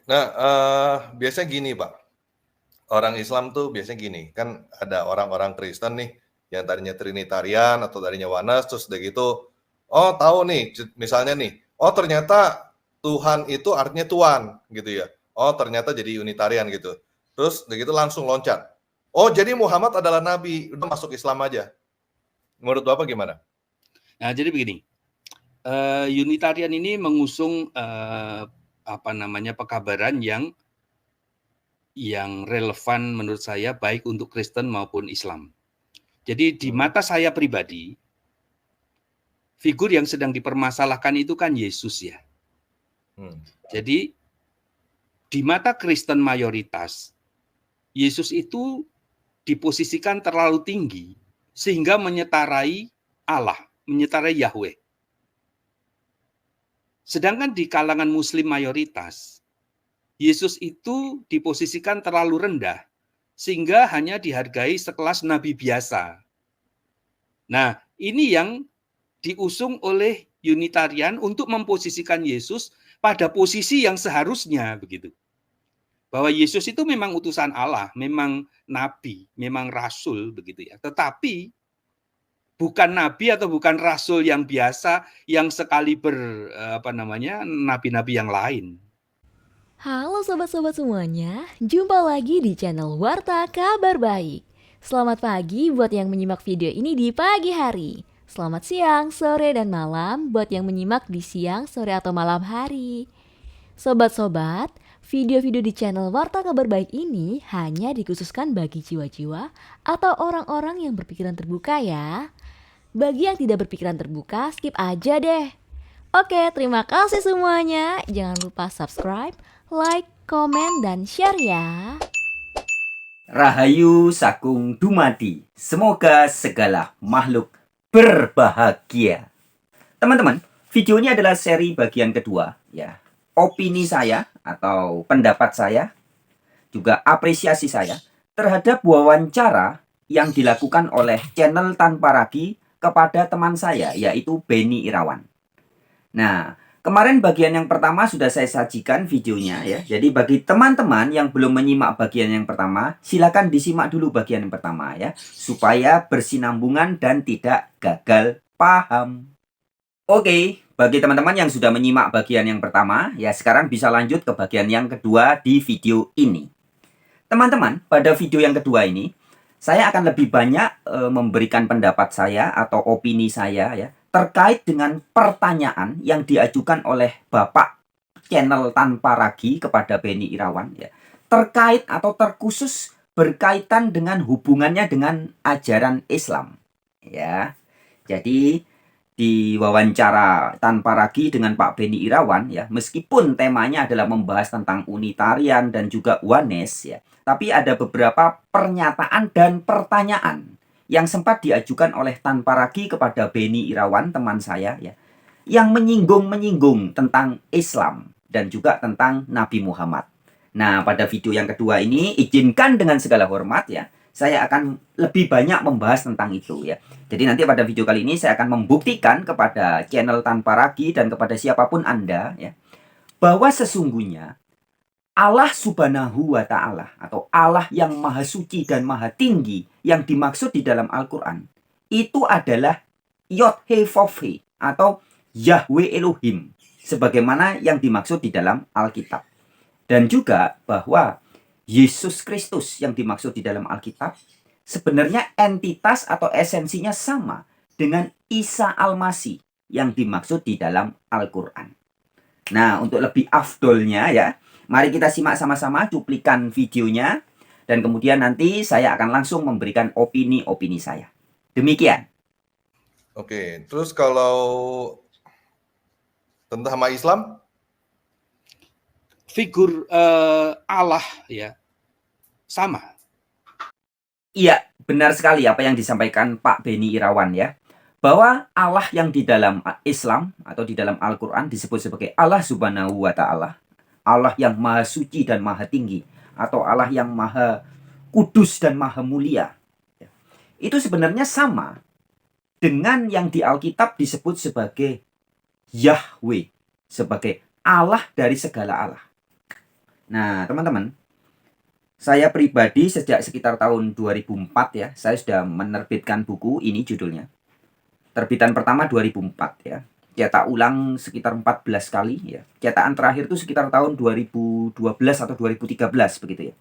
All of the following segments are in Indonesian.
Nah, biasanya gini, Pak, orang Islam tuh biasanya gini, kan ada orang-orang Kristen nih, yang tadinya Trinitarian atau tadinya Oneness, terus udah gitu, oh tahu nih, misalnya nih, oh ternyata Tuhan itu artinya Tuhan, gitu ya. Oh ternyata jadi Unitarian gitu. Terus udah gitu langsung loncat. Oh jadi Muhammad adalah nabi, udah masuk Islam aja. Menurut Bapak gimana? Nah, jadi begini, Unitarian ini mengusung pekabaran yang relevan menurut saya baik untuk Kristen maupun Islam. Jadi di mata saya pribadi, figur yang sedang dipermasalahkan itu kan Yesus ya. Jadi di mata Kristen mayoritas, Yesus itu diposisikan terlalu tinggi sehingga menyetarai Allah, menyetarai Yahweh. Sedangkan di kalangan Muslim mayoritas, Yesus itu diposisikan terlalu rendah sehingga hanya dihargai sekelas nabi biasa. Nah, ini yang diusung oleh Unitarian untuk memposisikan Yesus pada posisi yang seharusnya begitu. Bahwa Yesus itu memang utusan Allah, memang nabi, memang rasul begitu ya. Tetapi bukan nabi atau bukan rasul yang biasa yang sekali nabi-nabi yang lain. Halo sobat-sobat semuanya, jumpa lagi di channel Warta Kabar Baik. Selamat pagi buat yang menyimak video ini di pagi hari. Selamat siang, sore, dan malam buat yang menyimak di siang, sore, atau malam hari. Sobat-sobat, video-video di channel Warta Kabar Baik ini hanya dikhususkan bagi jiwa-jiwa atau orang-orang yang berpikiran terbuka ya. Bagi yang tidak berpikiran terbuka, skip aja deh. Oke, terima kasih semuanya. Jangan lupa subscribe, like, komen, dan share ya. Rahayu Sakung Dumadi. Semoga segala makhluk berbahagia. Teman-teman, video ini adalah seri bagian kedua ya. Opini saya atau pendapat saya, juga apresiasi saya terhadap wawancara yang dilakukan oleh channel Tanpa Ragi kepada teman saya, yaitu Benny Irawan. Nah, kemarin bagian yang pertama sudah saya sajikan videonya ya. Jadi bagi teman-teman yang belum menyimak bagian yang pertama, silakan disimak dulu bagian yang pertama ya, supaya bersinambungan dan tidak gagal paham. Oke, bagi teman-teman yang sudah menyimak bagian yang pertama, ya sekarang bisa lanjut ke bagian yang kedua di video ini. Teman-teman, pada video yang kedua ini, saya akan lebih banyak memberikan pendapat saya atau opini saya ya, terkait dengan pertanyaan yang diajukan oleh Bapak channel Tanpa Ragi kepada Benny Irawan ya, terkait atau terkhusus berkaitan dengan hubungannya dengan ajaran Islam ya. Jadi di wawancara Tanpa Ragi dengan Pak Benny Irawan ya, meskipun temanya adalah membahas tentang Unitarian dan juga Oneness ya, tapi ada beberapa pernyataan dan pertanyaan yang sempat diajukan oleh Tanpa Ragi kepada Benny Irawan, teman saya ya, yang menyinggung tentang Islam dan juga tentang Nabi Muhammad. Nah, pada video yang kedua ini, izinkan dengan segala hormat ya, saya akan lebih banyak membahas tentang itu ya. Jadi nanti pada video kali ini saya akan membuktikan kepada channel Tanpa Ragi dan kepada siapapun Anda ya, bahwa sesungguhnya Allah Subhanahu wa Ta'ala atau Allah yang Maha Suci dan Maha Tinggi yang dimaksud di dalam Al-Quran itu adalah Yod-He-Vav-He atau Yahweh Elohim, sebagaimana yang dimaksud di dalam Alkitab. Dan juga bahwa Yesus Kristus yang dimaksud di dalam Alkitab sebenarnya entitas atau esensinya sama dengan Isa Al-Masih yang dimaksud di dalam Al-Quran. Nah, untuk lebih afdolnya ya, mari kita simak sama-sama cuplikan videonya, dan kemudian nanti saya akan langsung memberikan opini-opini saya. Demikian. Oke, terus kalau tentang sama Islam? Figur Allah ya sama. Iya, benar sekali apa yang disampaikan Pak Benny Irawan ya, bahwa Allah yang di dalam Islam atau di dalam Al-Quran disebut sebagai Allah Subhanahu wa Ta'ala, Allah yang Maha Suci dan Maha Tinggi, atau Allah yang Maha Kudus dan Maha Mulia. Itu sebenarnya sama dengan yang di Alkitab disebut sebagai Yahweh, sebagai Allah dari segala Allah. Nah, teman-teman, saya pribadi sejak sekitar tahun 2004 ya, saya sudah menerbitkan buku ini judulnya. Terbitan pertama 2004 ya. Cetak ulang sekitar 14 kali ya. Cetakan terakhir itu sekitar tahun 2012 atau 2013 begitu ya.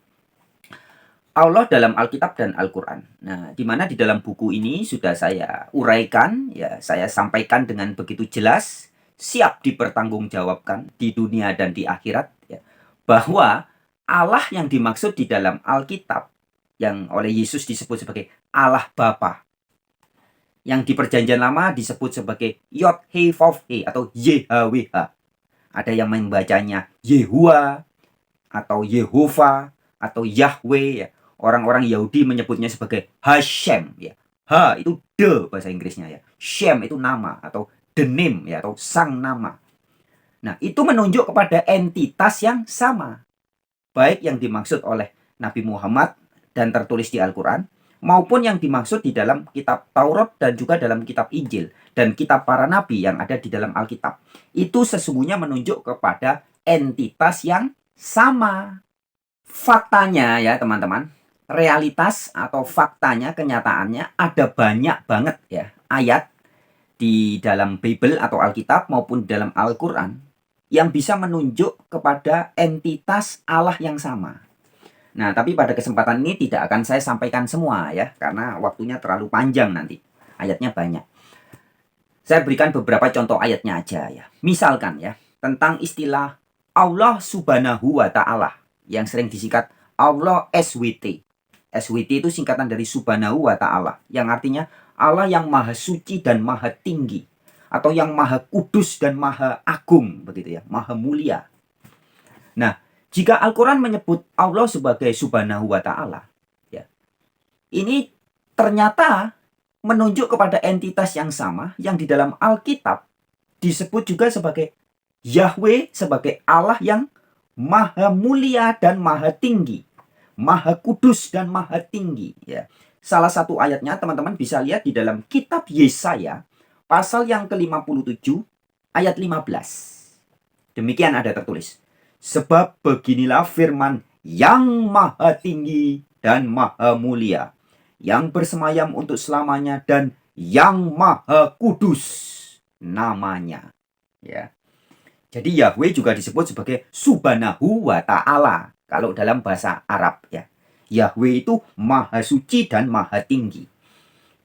Allah dalam Alkitab dan Al-Quran. Nah, di mana di dalam buku ini sudah saya uraikan, ya, saya sampaikan dengan begitu jelas, siap dipertanggungjawabkan di dunia dan di akhirat, ya, bahwa Allah yang dimaksud di dalam Alkitab, yang oleh Yesus disebut sebagai Allah Bapa, yang di Perjanjian Lama disebut sebagai Yod-He-Vav-He atau YHWH. Ada yang membacanya Yehua atau Yehova atau Yahweh ya. Orang-orang Yahudi menyebutnya sebagai Hashem ya. Ha itu the bahasa Inggrisnya ya. Shem itu nama atau the name ya atau sang nama. Nah, itu menunjuk kepada entitas yang sama. Baik yang dimaksud oleh Nabi Muhammad dan tertulis di Al-Qur'an maupun yang dimaksud di dalam kitab Taurat dan juga dalam kitab Injil dan kitab para nabi yang ada di dalam Alkitab. Itu sesungguhnya menunjuk kepada entitas yang sama. Faktanya ya teman-teman, realitas atau faktanya, kenyataannya ada banyak banget ya ayat di dalam Bible atau Alkitab maupun dalam Al-Quran yang bisa menunjuk kepada entitas Allah yang sama. Nah, tapi pada kesempatan ini tidak akan saya sampaikan semua ya, karena waktunya terlalu panjang nanti. Ayatnya banyak. Saya berikan beberapa contoh ayatnya aja ya. Misalkan ya, tentang istilah Allah Subhanahu wa Ta'ala yang sering disingkat Allah SWT. SWT itu singkatan dari Subhanahu wa Ta'ala, yang artinya Allah yang maha suci dan maha tinggi, atau yang maha kudus dan maha agung, begitu ya, maha mulia. Nah, jika Al-Quran menyebut Allah sebagai Subhanahu wa Ta'ala, ya, ini ternyata menunjuk kepada entitas yang sama yang di dalam Alkitab disebut juga sebagai Yahweh, sebagai Allah yang maha mulia dan maha tinggi, maha kudus dan maha tinggi. Ya. Salah satu ayatnya teman-teman bisa lihat di dalam kitab Yesaya pasal yang ke-57 ayat 15. Demikian ada tertulis. Sebab beginilah firman yang maha tinggi dan maha mulia, yang bersemayam untuk selamanya dan yang maha kudus namanya. Ya. Jadi Yahweh juga disebut sebagai Subhanahu wa Ta'ala kalau dalam bahasa Arab ya. Yahweh itu maha suci dan maha tinggi.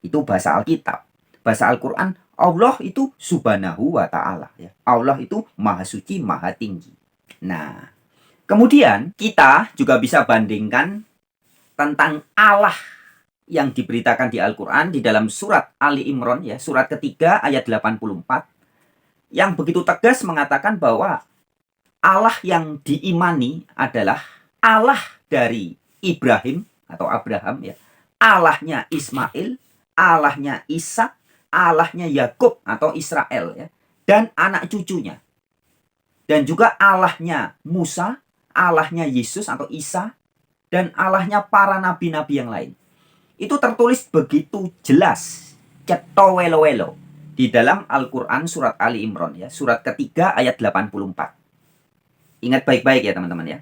Itu bahasa Alkitab. Bahasa Al-Quran, Allah itu Subhanahu wa Ta'ala ya. Allah itu maha suci, maha tinggi. Nah, kemudian kita juga bisa bandingkan tentang Allah yang diberitakan di Al-Quran di dalam surat Ali Imran ya, surat ketiga ayat 84, yang begitu tegas mengatakan bahwa Allah yang diimani adalah Allah dari Ibrahim atau Abraham ya, Allahnya Ismail, Allahnya Ishak, Allahnya Yakub atau Israel ya, dan anak cucunya. Dan juga Allahnya Musa, Allahnya Yesus atau Isa, dan Allahnya para nabi-nabi yang lain. Itu tertulis begitu jelas, cetowelo-welo, di dalam Al-Quran surat Ali Imran ya, surat ketiga ayat 84. Ingat baik-baik ya teman-teman ya.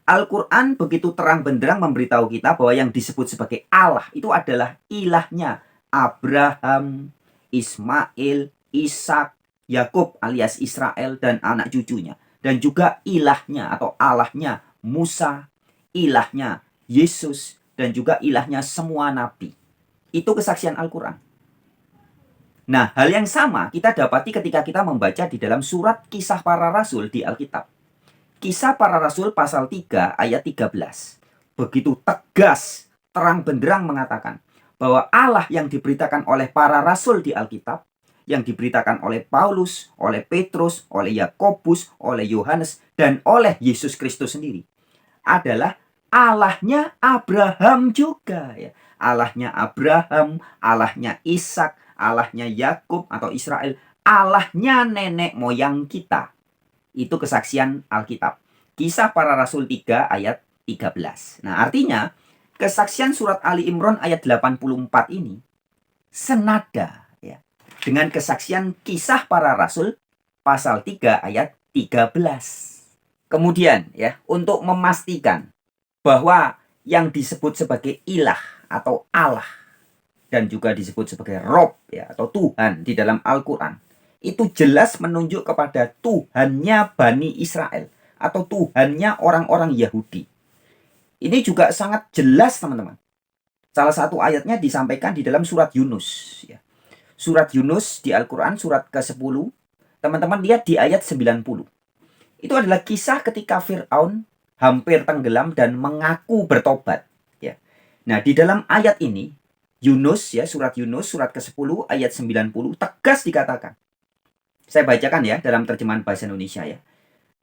Al-Quran begitu terang benderang memberitahu kita bahwa yang disebut sebagai Allah itu adalah ilahnya Abraham, Ismail, Ishak, Yakub alias Israel dan anak cucunya. Dan juga ilahnya atau Allahnya Musa, ilahnya Yesus, dan juga ilahnya semua nabi. Itu kesaksian Al-Quran. Nah, hal yang sama kita dapati ketika kita membaca di dalam surat Kisah Para Rasul di Alkitab. Kisah Para Rasul pasal 3 ayat 13. Begitu tegas, terang benderang mengatakan bahwa Allah yang diberitakan oleh para rasul di Alkitab, yang diberitakan oleh Paulus, oleh Petrus, oleh Yakobus, oleh Yohanes, dan oleh Yesus Kristus sendiri adalah Allahnya Abraham juga ya. Allahnya Abraham, Allahnya Ishak, Allahnya Yakub atau Israel, Allahnya nenek moyang kita. Itu kesaksian Alkitab. Kisah Para Rasul 3 ayat 13. Nah, artinya kesaksian surat Ali Imran ayat 84 ini senada ya dengan kesaksian Kisah Para Rasul pasal 3 ayat 13. Kemudian ya, untuk memastikan bahwa yang disebut sebagai ilah atau Allah dan juga disebut sebagai Rob ya atau Tuhan di dalam Al-Qur'an itu jelas menunjuk kepada Tuhannya Bani Israel atau Tuhannya orang-orang Yahudi. Ini juga sangat jelas teman-teman. Salah satu ayatnya disampaikan di dalam surat Yunus ya. Surat Yunus di Al-Qur'an surat ke-10. Teman-teman lihat di ayat 90. Itu adalah kisah ketika Firaun hampir tenggelam dan mengaku bertobat ya. Nah, di dalam ayat ini Yunus ya, surat Yunus surat ke-10 ayat 90 tegas dikatakan. Saya bacakan ya dalam terjemahan bahasa Indonesia ya.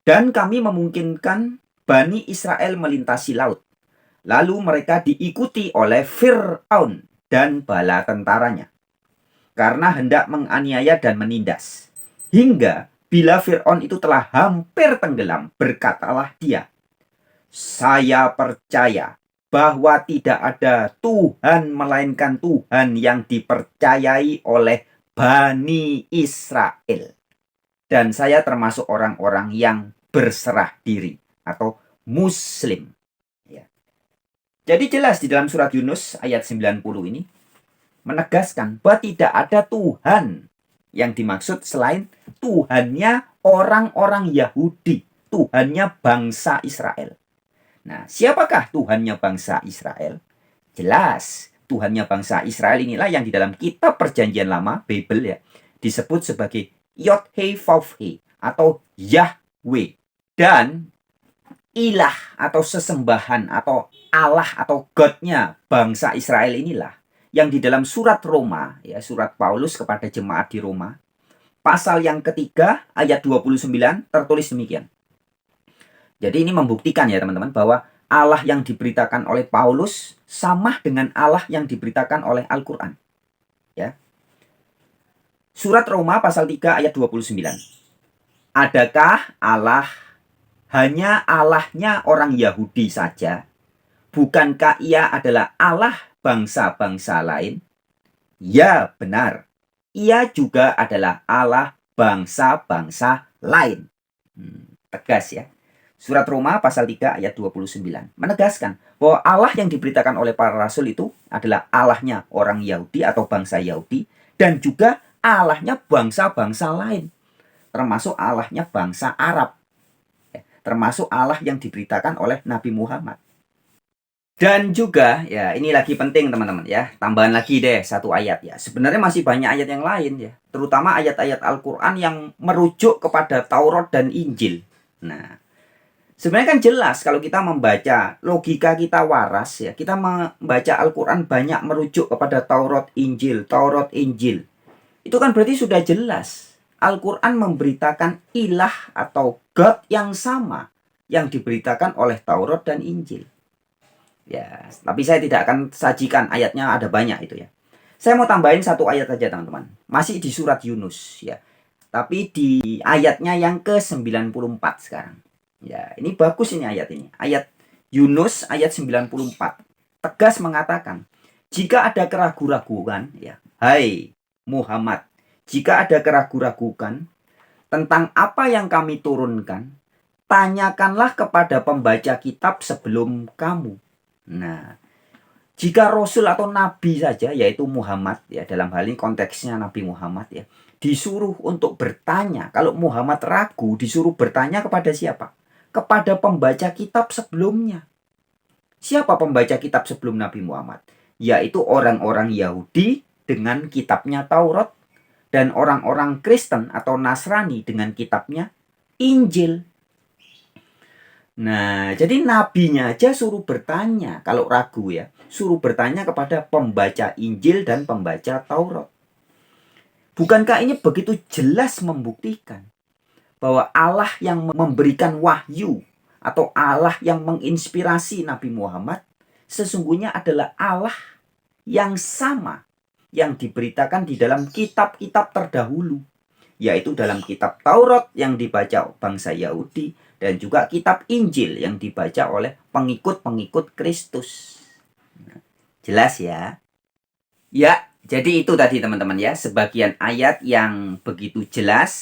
Dan kami memungkinkan Bani Israel melintasi laut. Lalu mereka diikuti oleh Fir'aun dan bala tentaranya. Karena hendak menganiaya dan menindas. Hingga bila Fir'aun itu telah hampir tenggelam, berkatalah dia, saya percaya bahwa tidak ada Tuhan melainkan Tuhan yang dipercayai oleh Bani Israel. Dan saya termasuk orang-orang yang berserah diri atau Muslim. Ya. Jadi jelas di dalam surat Yunus ayat 90 ini menegaskan bahwa tidak ada Tuhan yang dimaksud selain Tuhannya orang-orang Yahudi, Tuhannya bangsa Israel. Nah, siapakah Tuhannya bangsa Israel? Jelas, Tuhannya bangsa Israel inilah yang di dalam kitab Perjanjian Lama, Bible ya, disebut sebagai Yod-Heh-Vav-Heh atau Yahweh. Dan ilah atau sesembahan atau Allah atau God-nya bangsa Israel inilah yang di dalam surat Roma, ya, surat Paulus kepada jemaat di Roma, pasal yang ketiga ayat 29 tertulis demikian. Jadi ini membuktikan ya teman-teman bahwa Allah yang diberitakan oleh Paulus sama dengan Allah yang diberitakan oleh Al-Quran. Ya. Surat Roma pasal 3 ayat 29. Adakah Allah hanya Allahnya orang Yahudi saja? Bukankah ia adalah Allah bangsa-bangsa lain? Ya, benar. Ia juga adalah Allah bangsa-bangsa lain. Tegas ya. Surat Roma pasal 3 ayat 29 menegaskan bahwa Allah yang diberitakan oleh para rasul itu adalah Allahnya orang Yahudi atau bangsa Yahudi dan juga Allahnya bangsa-bangsa lain. Termasuk Allahnya bangsa Arab. Termasuk Allah yang diberitakan oleh Nabi Muhammad. Dan juga ya ini lagi penting teman-teman ya. Tambahan lagi deh satu ayat ya. Sebenarnya masih banyak ayat yang lain ya. Terutama ayat-ayat Al-Quran yang merujuk kepada Taurat dan Injil. Nah, sebenarnya kan jelas kalau kita membaca logika kita waras ya. Kita membaca Al-Quran banyak merujuk kepada Taurat Injil. Taurat Injil. Itu kan berarti sudah jelas. Al-Quran memberitakan ilah atau God yang sama yang diberitakan oleh Taurat dan Injil. Ya, tapi saya tidak akan sajikan ayatnya, ada banyak itu ya. Saya mau tambahin satu ayat saja teman-teman. Masih di surat Yunus ya. Tapi di ayatnya yang ke-94 sekarang. Ya, ini bagus ini ayat ini. Ayat Yunus ayat 94. Tegas mengatakan, jika ada keraguan-raguan ya, hai Muhammad, jika ada keraguan-raguan tentang apa yang kami turunkan, tanyakanlah kepada pembaca kitab sebelum kamu. Nah, jika Rasul atau Nabi saja, yaitu Muhammad, ya dalam hal ini konteksnya Nabi Muhammad ya, disuruh untuk bertanya, kalau Muhammad ragu, disuruh bertanya kepada siapa? Kepada pembaca kitab sebelumnya. Siapa pembaca kitab sebelum Nabi Muhammad? Yaitu orang-orang Yahudi dengan kitabnya Taurat dan orang-orang Kristen atau Nasrani dengan kitabnya Injil. Nah, jadi nabinya aja suruh bertanya, kalau ragu ya, suruh bertanya kepada pembaca Injil dan pembaca Taurat. Bukankah ini begitu jelas membuktikan bahwa Allah yang memberikan wahyu atau Allah yang menginspirasi Nabi Muhammad sesungguhnya adalah Allah yang sama yang diberitakan di dalam kitab-kitab terdahulu, yaitu dalam kitab Taurat yang dibaca bangsa Yahudi dan juga kitab Injil yang dibaca oleh pengikut-pengikut Kristus. Jelas ya? Ya, jadi itu tadi teman-teman ya, sebagian ayat yang begitu jelas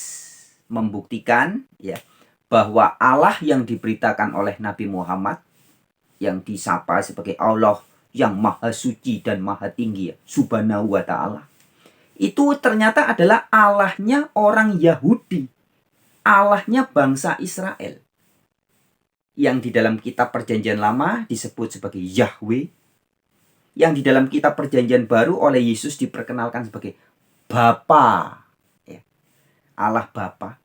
membuktikan ya bahwa Allah yang diberitakan oleh Nabi Muhammad, yang disapa sebagai Allah yang maha suci dan maha tinggi, subhanahu wa ta'ala, itu ternyata adalah Allahnya orang Yahudi, Allahnya bangsa Israel, yang di dalam kitab Perjanjian Lama disebut sebagai Yahweh, yang di dalam kitab Perjanjian Baru oleh Yesus diperkenalkan sebagai Bapa, ya. Allah Bapa.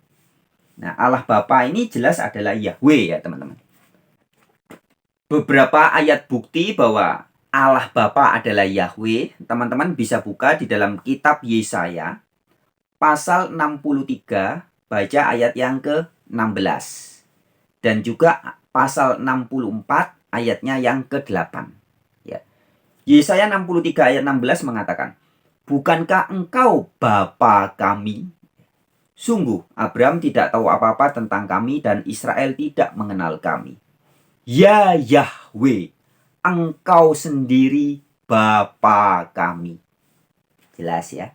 Nah, Allah Bapa ini jelas adalah Yahweh ya teman-teman. Beberapa ayat bukti bahwa Allah Bapa adalah Yahweh, teman-teman bisa buka di dalam kitab Yesaya pasal 63, baca ayat yang ke-16. Dan juga pasal 64 ayatnya yang ke-8. Ya. Yesaya 63 ayat 16 mengatakan, "Bukankah engkau Bapa kami? Sungguh, Abraham tidak tahu apa-apa tentang kami dan Israel tidak mengenal kami. Ya Yahweh, engkau sendiri Bapa kami." Jelas ya.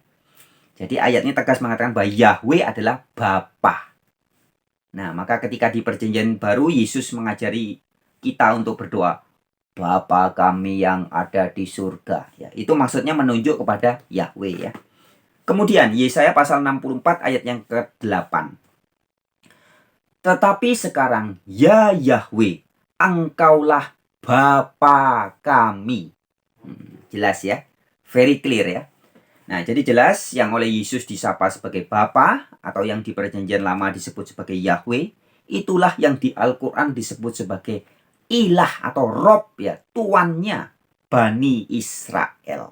Jadi ayatnya tegas mengatakan bahwa Yahweh adalah Bapa. Nah, maka ketika di Perjanjian Baru Yesus mengajari kita untuk berdoa, Bapa kami yang ada di surga. Ya, itu maksudnya menunjuk kepada Yahweh ya. Kemudian Yesaya pasal 64 ayat yang ke-8. "Tetapi sekarang, ya Yahweh, engkaulah Bapa kami." Jelas ya, very clear ya. Nah, jadi jelas yang oleh Yesus disapa sebagai Bapa atau yang di Perjanjian Lama disebut sebagai Yahweh, itulah yang di Al-Quran disebut sebagai Ilah atau Rob ya, tuannya Bani Israel.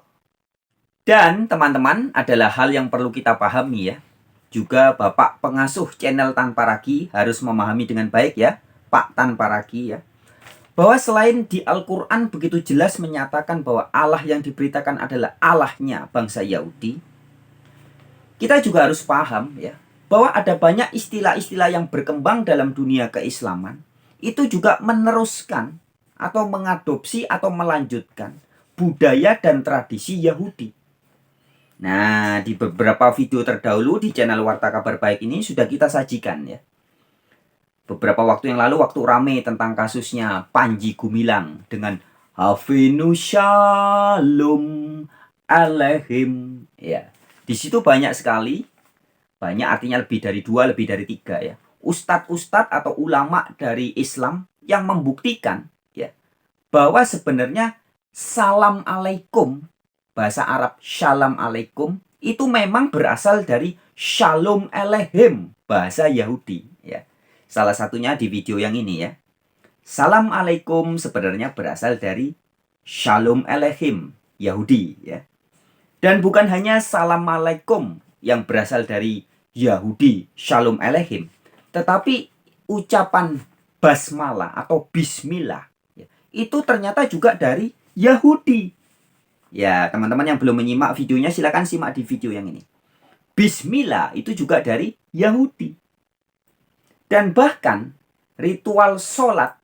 Dan teman-teman adalah hal yang perlu kita pahami ya. Juga Bapak pengasuh channel Tanpa Ragi harus memahami dengan baik ya, Pak Tanpa Ragi ya. Bahwa selain di Al-Quran begitu jelas menyatakan bahwa Allah yang diberitakan adalah Allahnya bangsa Yahudi, kita juga harus paham ya, bahwa ada banyak istilah-istilah yang berkembang dalam dunia keislaman, itu juga meneruskan atau mengadopsi atau melanjutkan budaya dan tradisi Yahudi. Nah, di beberapa video terdahulu di channel Warta Kabar Baik ini sudah kita sajikan ya. Beberapa waktu yang lalu waktu rame tentang kasusnya Panji Gumilang dengan Hafenu Shalom Alaihim ya. Di situ banyak sekali, banyak artinya lebih dari 2, lebih dari 3 ya. Ustadz-ustadz atau ulama dari Islam yang membuktikan ya bahwa sebenarnya salam alaikum, bahasa Arab shalom alaikum, itu memang berasal dari shalom alaihim, bahasa Yahudi ya. Salah satunya di video yang ini ya. Salam alaikum sebenarnya berasal dari shalom alaihim, Yahudi ya. Dan bukan hanya salam alaikum yang berasal dari Yahudi, shalom alaihim, tetapi ucapan basmalah atau bismillah ya, itu ternyata juga dari Yahudi. Ya, teman-teman yang belum menyimak videonya silakan simak di video yang ini. Bismillah itu juga dari Yahudi. Dan bahkan ritual sholat,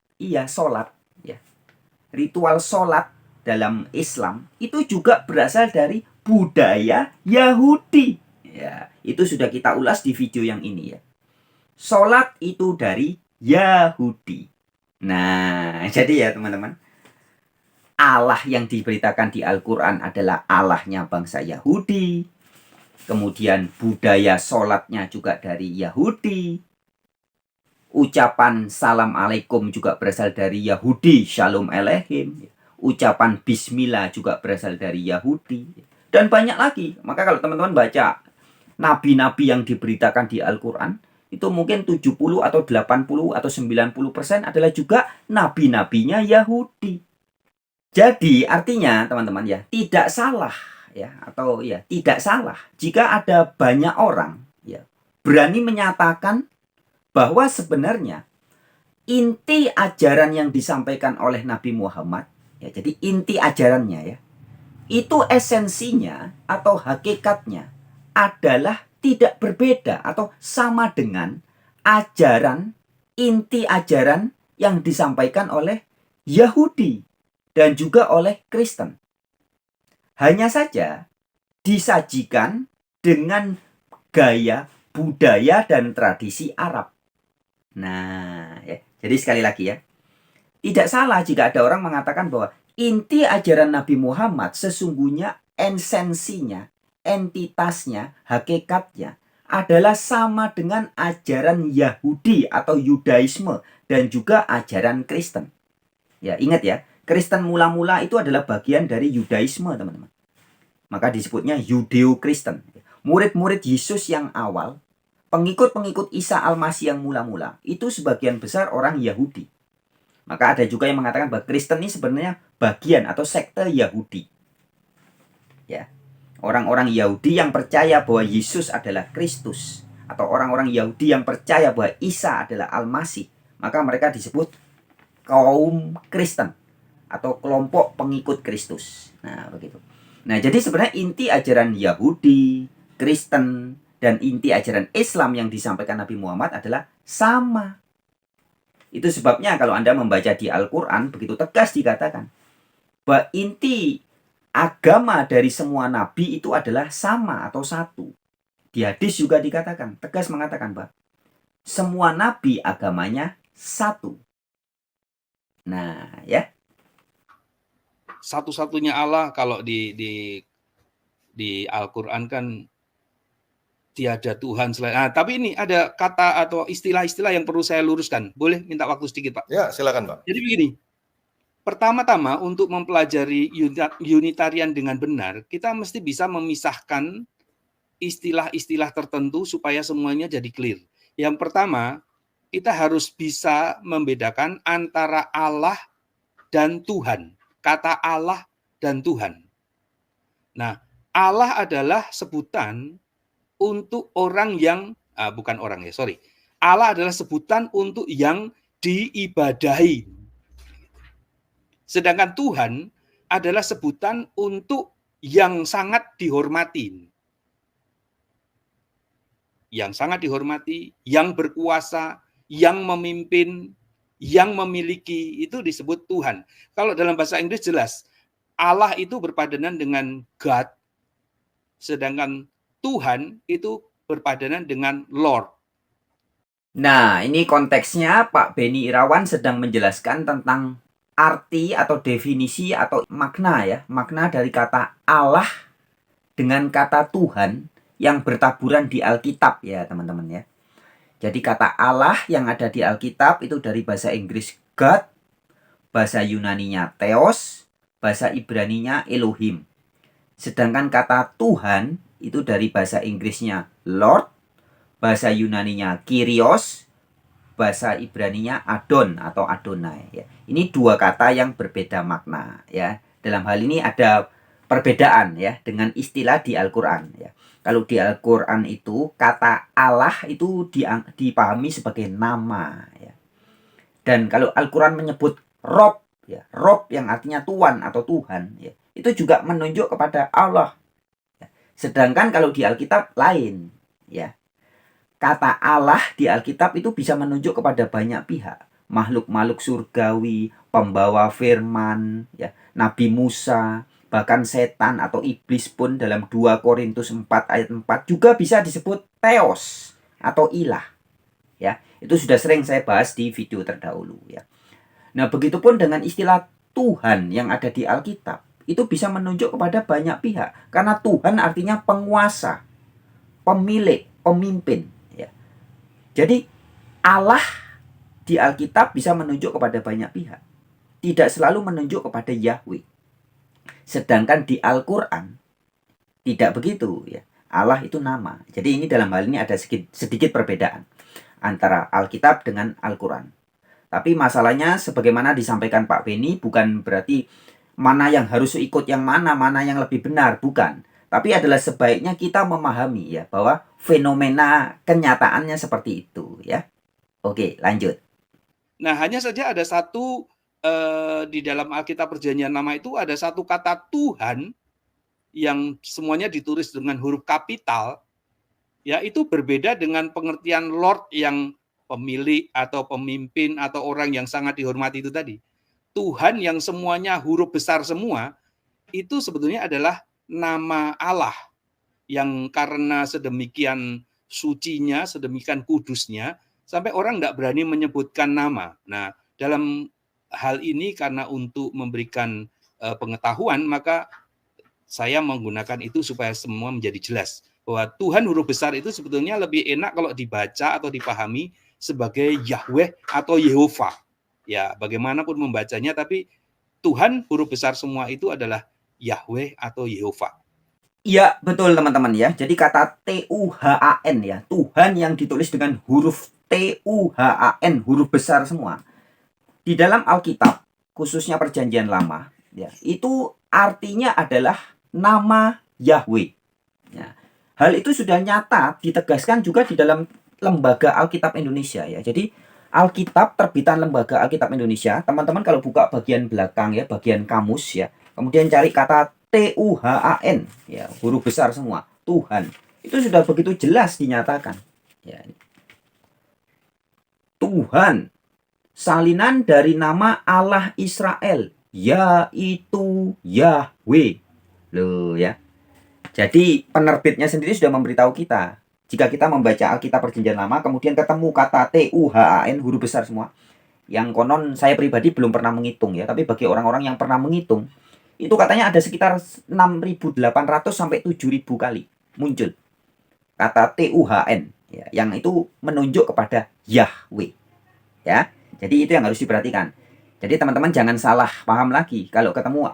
sholat ya. Ritual sholat dalam Islam itu juga berasal dari budaya Yahudi. Ya, itu sudah kita ulas di video yang ini ya. Sholat itu dari Yahudi. Nah, jadi ya teman-teman, Allah yang diberitakan di Al-Quran adalah Allahnya bangsa Yahudi. Kemudian budaya sholatnya juga dari Yahudi. Ucapan salam alaikum juga berasal dari Yahudi, shalom alaihim. Ucapan bismillah juga berasal dari Yahudi. Dan banyak lagi. Maka kalau teman-teman baca nabi-nabi yang diberitakan di Al-Quran, itu mungkin 70 atau 80 atau 90% adalah juga nabi-nabinya Yahudi. Jadi artinya teman-teman ya, tidak salah ya, atau ya tidak salah jika ada banyak orang ya berani menyatakan bahwa sebenarnya inti ajaran yang disampaikan oleh Nabi Muhammad ya, jadi inti ajarannya ya, itu esensinya atau hakikatnya adalah tidak berbeda atau sama dengan ajaran, inti ajaran yang disampaikan oleh Yahudi dan juga oleh Kristen. Hanya saja disajikan dengan gaya, budaya, dan tradisi Arab. Nah, ya. Jadi sekali lagi ya, tidak salah jika ada orang mengatakan bahwa inti ajaran Nabi Muhammad sesungguhnya esensinya, entitasnya, hakikatnya adalah sama dengan ajaran Yahudi atau Yudaisme dan juga ajaran Kristen. Ya, ingat ya, Kristen mula-mula itu adalah bagian dari Yudaisme, teman-teman. Maka disebutnya Yudeo-Kristen. Murid-murid Yesus yang awal, pengikut-pengikut Isa Al-Masih yang mula-mula, itu sebagian besar orang Yahudi. Maka ada juga yang mengatakan bahwa Kristen ini sebenarnya bagian atau sekte Yahudi. Ya. Orang-orang Yahudi yang percaya bahwa Yesus adalah Kristus, atau orang-orang Yahudi yang percaya bahwa Isa adalah Al-Masih, maka mereka disebut kaum Kristen atau kelompok pengikut Kristus. Nah, begitu. Nah, jadi sebenarnya inti ajaran Yahudi, Kristen, dan inti ajaran Islam yang disampaikan Nabi Muhammad adalah sama. Itu sebabnya kalau Anda membaca di Al-Quran, begitu tegas dikatakan bahwa inti agama dari semua nabi itu adalah sama atau satu. Di hadis juga dikatakan, tegas mengatakan bahwa semua nabi agamanya satu. Nah, ya. Satu-satunya Allah kalau di Al-Quran kan tiada Tuhan selain. Nah, tapi ini ada kata atau istilah-istilah yang perlu saya luruskan. Boleh minta waktu sedikit, Pak? Ya, silakan, Pak. Jadi begini, pertama-tama untuk mempelajari Unitarian dengan benar, kita mesti bisa memisahkan istilah-istilah tertentu supaya semuanya jadi clear. Yang pertama, kita harus bisa membedakan antara Allah dan Tuhan. Kata Allah dan Tuhan. Nah, Allah adalah sebutan untuk orang yang, bukan orang ya, sorry. Allah adalah sebutan untuk yang diibadahi. Sedangkan Tuhan adalah sebutan untuk yang sangat dihormati. Yang sangat dihormati, yang berkuasa, yang memimpin, yang memiliki, itu disebut Tuhan. Kalau dalam bahasa Inggris jelas, Allah itu berpadanan dengan God, sedangkan Tuhan itu berpadanan dengan Lord. Nah, ini konteksnya Pak Beni Irawan sedang menjelaskan tentang arti atau definisi atau makna ya, makna dari kata Allah dengan kata Tuhan yang bertaburan di Alkitab ya, teman-teman ya. Jadi kata Allah yang ada di Alkitab itu dari bahasa Inggris God, bahasa Yunaninya Theos, bahasa Ibraninya Elohim. Sedangkan kata Tuhan itu dari bahasa Inggrisnya Lord, bahasa Yunaninya Kyrios, bahasa Ibraninya Adon atau Adonai ya. Ini dua kata yang berbeda makna ya. Dalam hal ini ada perbedaan ya dengan istilah di Al-Qur'an ya. Kalau di Al-Qur'an itu kata Allah itu dipahami sebagai nama ya. Dan kalau Al-Qur'an menyebut Rob ya, Rob yang artinya Tuhan atau Tuhan ya, itu juga menunjuk kepada Allah. Sedangkan kalau di Alkitab lain ya. Kata Allah di Alkitab itu bisa menunjuk kepada banyak pihak. Makhluk-makhluk surgawi, pembawa firman, ya, Nabi Musa, bahkan setan atau iblis pun dalam 2 Korintus 4 ayat 4 juga bisa disebut Theos atau ilah. Ya, itu sudah sering saya bahas di video terdahulu ya. Nah, begitupun dengan istilah Tuhan yang ada di Alkitab, itu bisa menunjuk kepada banyak pihak karena Tuhan artinya penguasa, pemilik, pemimpin. Jadi Allah di Alkitab bisa menunjuk kepada banyak pihak. Tidak selalu menunjuk kepada Yahweh. Sedangkan di Al-Quran tidak begitu ya. Allah itu nama. Jadi ini dalam hal ini ada sedikit perbedaan antara Alkitab dengan Al-Quran. Tapi masalahnya sebagaimana disampaikan Pak Beni bukan berarti mana yang harus ikut yang mana yang lebih benar. Bukan. Tapi adalah sebaiknya kita memahami ya bahwa fenomena kenyataannya seperti itu ya. Oke, lanjut. Nah, hanya saja ada satu di dalam Alkitab Perjanjian Lama itu ada satu kata Tuhan yang semuanya ditulis dengan huruf kapital, ya itu berbeda dengan pengertian Lord yang pemilik atau pemimpin atau orang yang sangat dihormati itu tadi. Tuhan yang semuanya huruf besar semua itu sebetulnya adalah nama Allah yang karena sedemikian sucinya, sedemikian kudusnya, sampai orang nggak berani menyebutkan nama. Nah, dalam hal ini karena untuk memberikan pengetahuan, maka saya menggunakan itu supaya semua menjadi jelas bahwa Tuhan huruf besar itu sebetulnya lebih enak kalau dibaca atau dipahami sebagai Yahweh atau Yehova. Ya, bagaimanapun membacanya, tapi Tuhan huruf besar semua itu adalah Yahweh atau Yehova. Iya, betul teman-teman ya. Jadi kata Tuhan ya, Tuhan yang ditulis dengan huruf Tuhan, huruf besar semua. Di dalam Alkitab, khususnya Perjanjian Lama, ya, itu artinya adalah nama Yahweh. Ya. Hal itu sudah nyata ditegaskan juga di dalam Lembaga Alkitab Indonesia ya. Jadi Alkitab terbitan Lembaga Alkitab Indonesia, teman-teman kalau buka bagian belakang ya, bagian kamus ya, kemudian cari kata Tuhan ya, huruf besar semua, Tuhan. Itu sudah begitu jelas dinyatakan. Ya. Tuhan, salinan dari nama Allah Israel, yaitu Yahweh. Loh ya. Jadi penerbitnya sendiri sudah memberitahu kita. Jika kita membaca Alkitab Perjanjian Lama, kemudian ketemu kata Tuhan, huruf besar semua. Yang konon saya pribadi belum pernah menghitung ya. Tapi bagi orang-orang yang pernah menghitung, itu katanya ada sekitar 6.800 sampai 7.000 kali muncul kata Tuhan. Ya, yang itu menunjuk kepada Yahweh. Ya, jadi itu yang harus diperhatikan. Jadi teman-teman jangan salah paham lagi kalau ketemu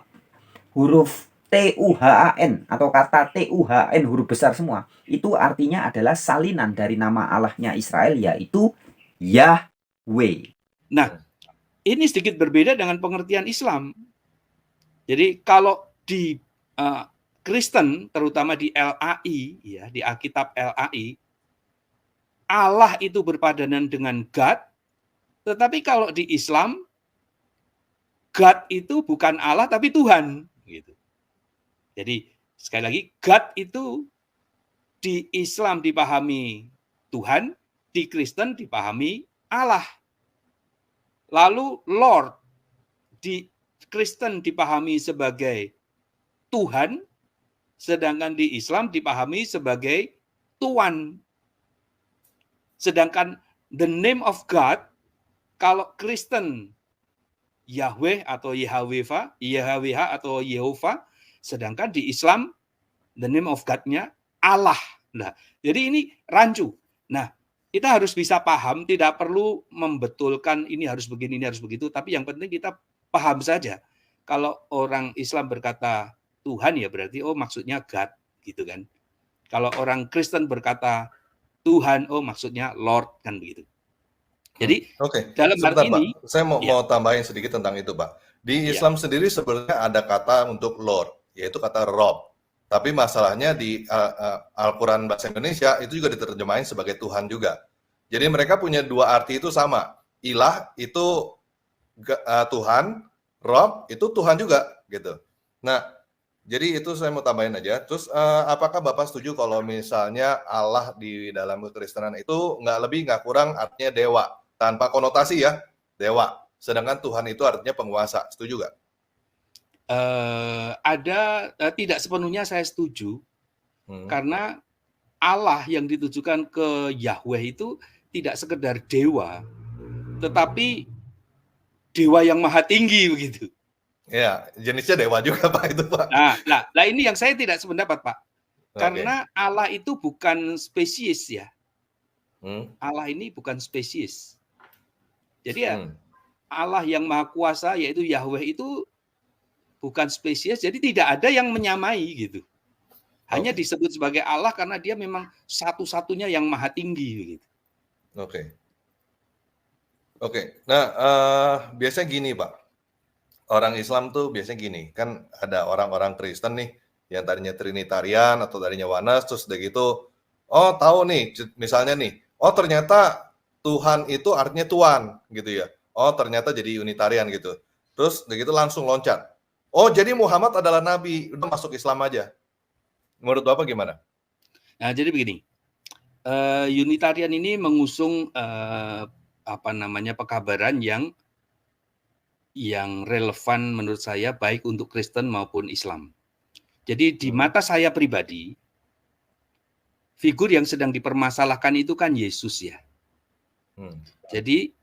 huruf Tuhan atau kata Tuhan huruf besar semua, itu artinya adalah salinan dari nama Allahnya Israel, yaitu Yahweh. Nah, ini sedikit berbeda dengan pengertian Islam. Jadi kalau di Kristen, terutama di LAI, ya, di Alkitab LAI, Allah itu berpadanan dengan God, tetapi kalau di Islam, God itu bukan Allah tapi Tuhan, gitu. Jadi sekali lagi, God itu di Islam dipahami Tuhan, di Kristen dipahami Allah. Lalu Lord di Kristen dipahami sebagai Tuhan, sedangkan di Islam dipahami sebagai Tuan. Sedangkan the name of God, kalau Kristen Yahweh atau Yahweh atau Yehova, sedangkan di Islam the name of God-nya Allah. Nah, jadi ini rancu. Nah, kita harus bisa paham, tidak perlu membetulkan ini harus begini, ini harus begitu, tapi yang penting kita paham saja. Kalau orang Islam berkata Tuhan, ya berarti oh maksudnya God, gitu kan. Kalau orang Kristen berkata Tuhan, oh maksudnya Lord, kan begitu. Jadi dalam hal ini, Pak, saya mau tambahin sedikit tentang itu, Pak. Di Islam sendiri sebenarnya ada kata untuk Lord, yaitu kata Rob. Tapi masalahnya di Al-Quran bahasa Indonesia itu juga diterjemahin sebagai Tuhan juga. Jadi mereka punya dua arti itu sama. Ilah itu Tuhan, Rob itu Tuhan juga, gitu. Nah, jadi itu saya mau tambahin aja. Terus apakah Bapak setuju kalau misalnya Allah di dalam kekristenan itu nggak kurang artinya dewa, tanpa konotasi ya, dewa. Sedangkan Tuhan itu artinya penguasa. Setuju nggak? Tidak sepenuhnya saya setuju. Karena Allah yang ditujukan ke Yahweh itu tidak sekedar dewa, tetapi dewa yang maha tinggi begitu. Ya, jenisnya dewa juga Pak itu Pak. Nah ini yang saya tidak sependapat Pak. Karena Allah itu bukan spesies ya. Allah ini bukan spesies. Jadi ya Allah yang maha kuasa yaitu Yahweh itu bukan spesies, jadi tidak ada yang menyamai gitu. Hanya disebut sebagai Allah karena dia memang satu-satunya yang maha tinggi gitu. Oke. Nah, biasanya gini Pak. Orang Islam tuh biasanya gini, kan ada orang-orang Kristen nih yang tadinya Trinitarian atau tadinya Oneness, terus udah gitu, oh tahu nih, misalnya nih, oh ternyata Tuhan itu artinya Tuan gitu ya. Oh ternyata jadi Unitarian gitu. Terus udah gitu langsung loncat. Oh jadi Muhammad adalah Nabi, udah masuk Islam aja. Menurut Bapak gimana? Nah jadi begini, Unitarian ini mengusung pekabaran yang relevan menurut saya baik untuk Kristen maupun Islam. Jadi di mata saya pribadi, figur yang sedang dipermasalahkan itu kan Yesus ya. Jadi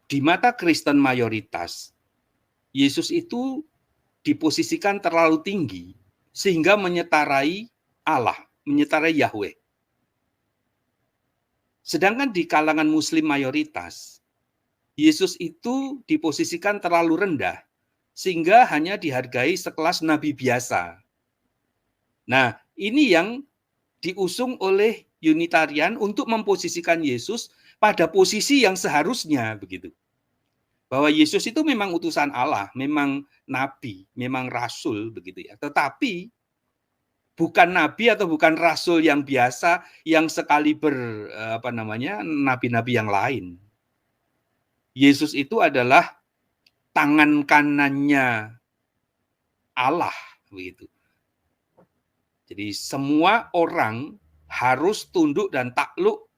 di mata Kristen mayoritas, Yesus itu diposisikan terlalu tinggi sehingga menyetarai Allah, menyetarai Yahweh. Sedangkan di kalangan Muslim mayoritas, Yesus itu diposisikan terlalu rendah sehingga hanya dihargai sekelas nabi biasa. Nah, ini yang diusung oleh Unitarian untuk memposisikan Yesus pada posisi yang seharusnya begitu. Bahwa Yesus itu memang utusan Allah, memang nabi, memang rasul begitu ya. Tetapi bukan nabi atau bukan rasul yang biasa yang sekali nabi-nabi yang lain. Yesus itu adalah tangan kanannya Allah begitu. Jadi semua orang harus tunduk dan takluk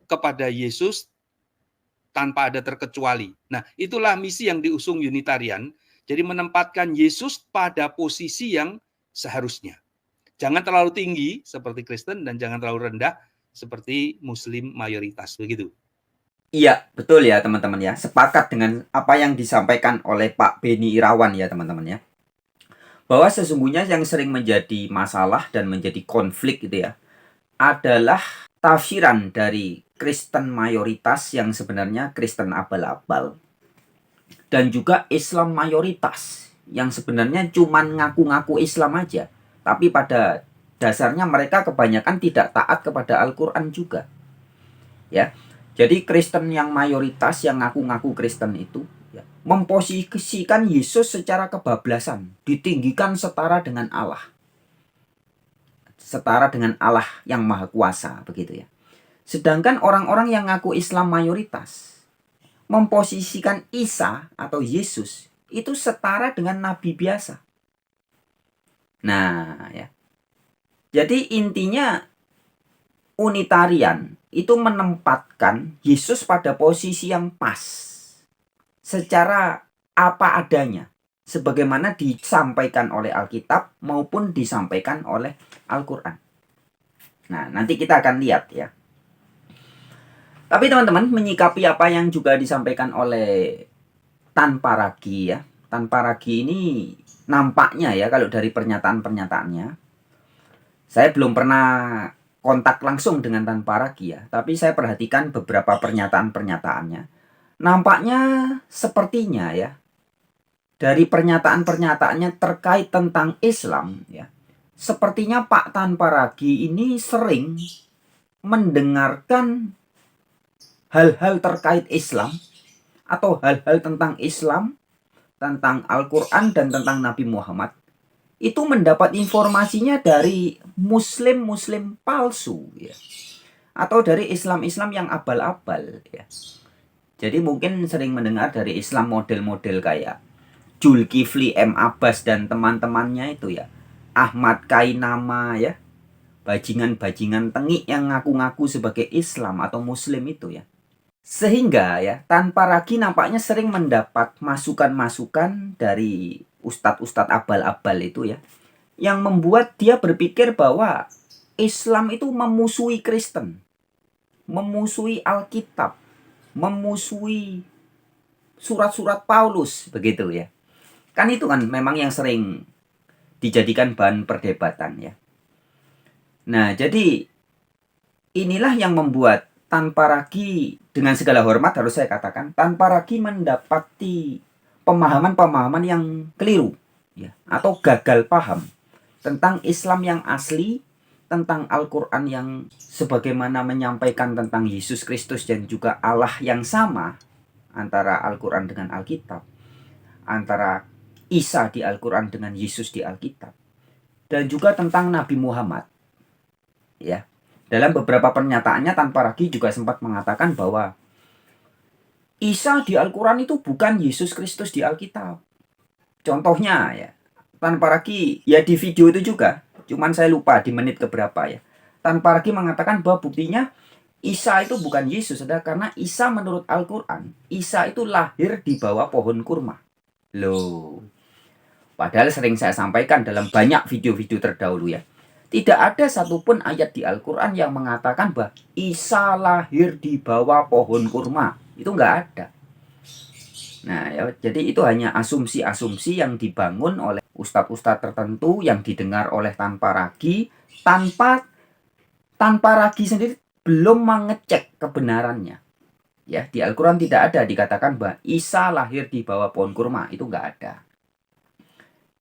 kepada Yesus tanpa ada terkecuali. Nah, itulah misi yang diusung Unitarian. Jadi menempatkan Yesus pada posisi yang seharusnya. Jangan terlalu tinggi seperti Kristen dan jangan terlalu rendah seperti Muslim mayoritas begitu. Iya, betul ya teman-teman ya. Sepakat dengan apa yang disampaikan oleh Pak Beni Irawan ya teman-teman ya. Bahwa sesungguhnya yang sering menjadi masalah dan menjadi konflik gitu ya, adalah tafsiran dari Kristen mayoritas yang sebenarnya Kristen abal-abal. Dan juga Islam mayoritas yang sebenarnya cuman ngaku-ngaku Islam aja. Tapi pada dasarnya mereka kebanyakan tidak taat kepada Al-Quran juga. Ya. Jadi Kristen yang mayoritas yang ngaku-ngaku Kristen itu ya, memposisikan Yesus secara kebablasan, ditinggikan setara dengan Allah. Setara dengan Allah yang Maha Kuasa begitu ya. Sedangkan orang-orang yang ngaku Islam mayoritas memposisikan Isa atau Yesus itu setara dengan nabi biasa. Nah, ya. Jadi intinya Unitarian itu menempatkan Yesus pada posisi yang pas secara apa adanya sebagaimana disampaikan oleh Alkitab maupun disampaikan oleh Al-Quran. Nah, nanti kita akan lihat ya. Tapi teman-teman menyikapi apa yang juga disampaikan oleh Tan Paragi ya. Tan Paragi ini nampaknya ya kalau dari pernyataan-pernyataannya, saya belum pernah kontak langsung dengan Tan Paragi ya, tapi saya perhatikan beberapa pernyataan-pernyataannya. Nampaknya sepertinya ya, dari pernyataan-pernyataannya terkait tentang Islam ya, sepertinya Pak Tan Paragi ini sering mendengarkan hal-hal terkait Islam atau hal-hal tentang Islam, tentang Al-Quran dan tentang Nabi Muhammad itu mendapat informasinya dari muslim-muslim palsu ya, atau dari Islam-Islam yang abal-abal ya. Jadi mungkin sering mendengar dari Islam model-model kayak Zulkifli M. Abbas dan teman-temannya itu ya, Ahmad Kainama ya, bajingan-bajingan tengik yang ngaku-ngaku sebagai Islam atau Muslim itu ya. Sehingga ya Tan Paragi nampaknya sering mendapat masukan-masukan dari ustadz-ustadz abal-abal itu ya, yang membuat dia berpikir bahwa Islam itu memusuhi Kristen, memusuhi Alkitab, memusuhi surat-surat Paulus begitu ya. Kan itu kan memang yang sering dijadikan bahan perdebatan ya. Nah, jadi inilah yang membuat Tan Paragi, dengan segala hormat harus saya katakan, Tan Paragi mendapati pemahaman-pemahaman yang keliru ya, atau gagal paham tentang Islam yang asli, tentang Al-Quran yang sebagaimana menyampaikan tentang Yesus Kristus dan juga Allah yang sama antara Al-Quran dengan Alkitab, antara Isa di Al-Quran dengan Yesus di Alkitab, dan juga tentang Nabi Muhammad ya. Dalam beberapa pernyataannya Tan Paragi juga sempat mengatakan bahwa Isa di Al-Quran itu bukan Yesus Kristus di Alkitab. Contohnya ya, Tan Paragi ya di video itu juga, cuman saya lupa di menit keberapa ya. Tan Paragi mengatakan bahwa buktinya Isa itu bukan Yesus, adalah karena Isa menurut Al-Quran, Isa itu lahir di bawah pohon kurma. Loh, padahal sering saya sampaikan dalam banyak video-video terdahulu ya. Tidak ada satupun ayat di Al-Quran yang mengatakan bahwa Isa lahir di bawah pohon kurma. Itu nggak ada. Nah, ya, jadi itu hanya asumsi-asumsi yang dibangun oleh ustadz-ustadz tertentu yang didengar oleh tanpa ragi, tanpa ragi sendiri belum mengecek kebenarannya. Ya, di Al-Quran tidak ada dikatakan bahwa Isa lahir di bawah pohon kurma. Itu nggak ada.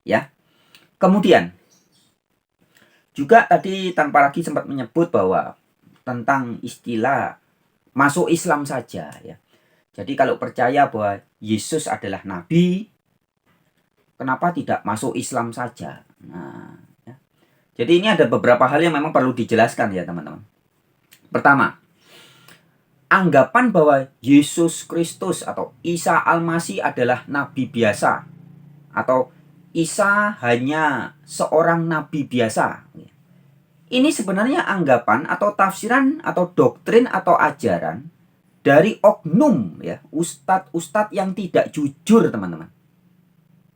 Ya. Kemudian juga tadi tanpa ragi sempat menyebut bahwa tentang istilah masuk Islam saja, ya. Jadi kalau percaya bahwa Yesus adalah nabi, kenapa tidak masuk Islam saja? Nah, ya. Jadi ini ada beberapa hal yang memang perlu dijelaskan ya teman-teman. Pertama, anggapan bahwa Yesus Kristus atau Isa Al-Masih adalah nabi biasa atau Isa hanya seorang nabi biasa. Ini sebenarnya anggapan atau tafsiran atau doktrin atau ajaran dari oknum, ya, ustadz-ustadz yang tidak jujur, teman-teman.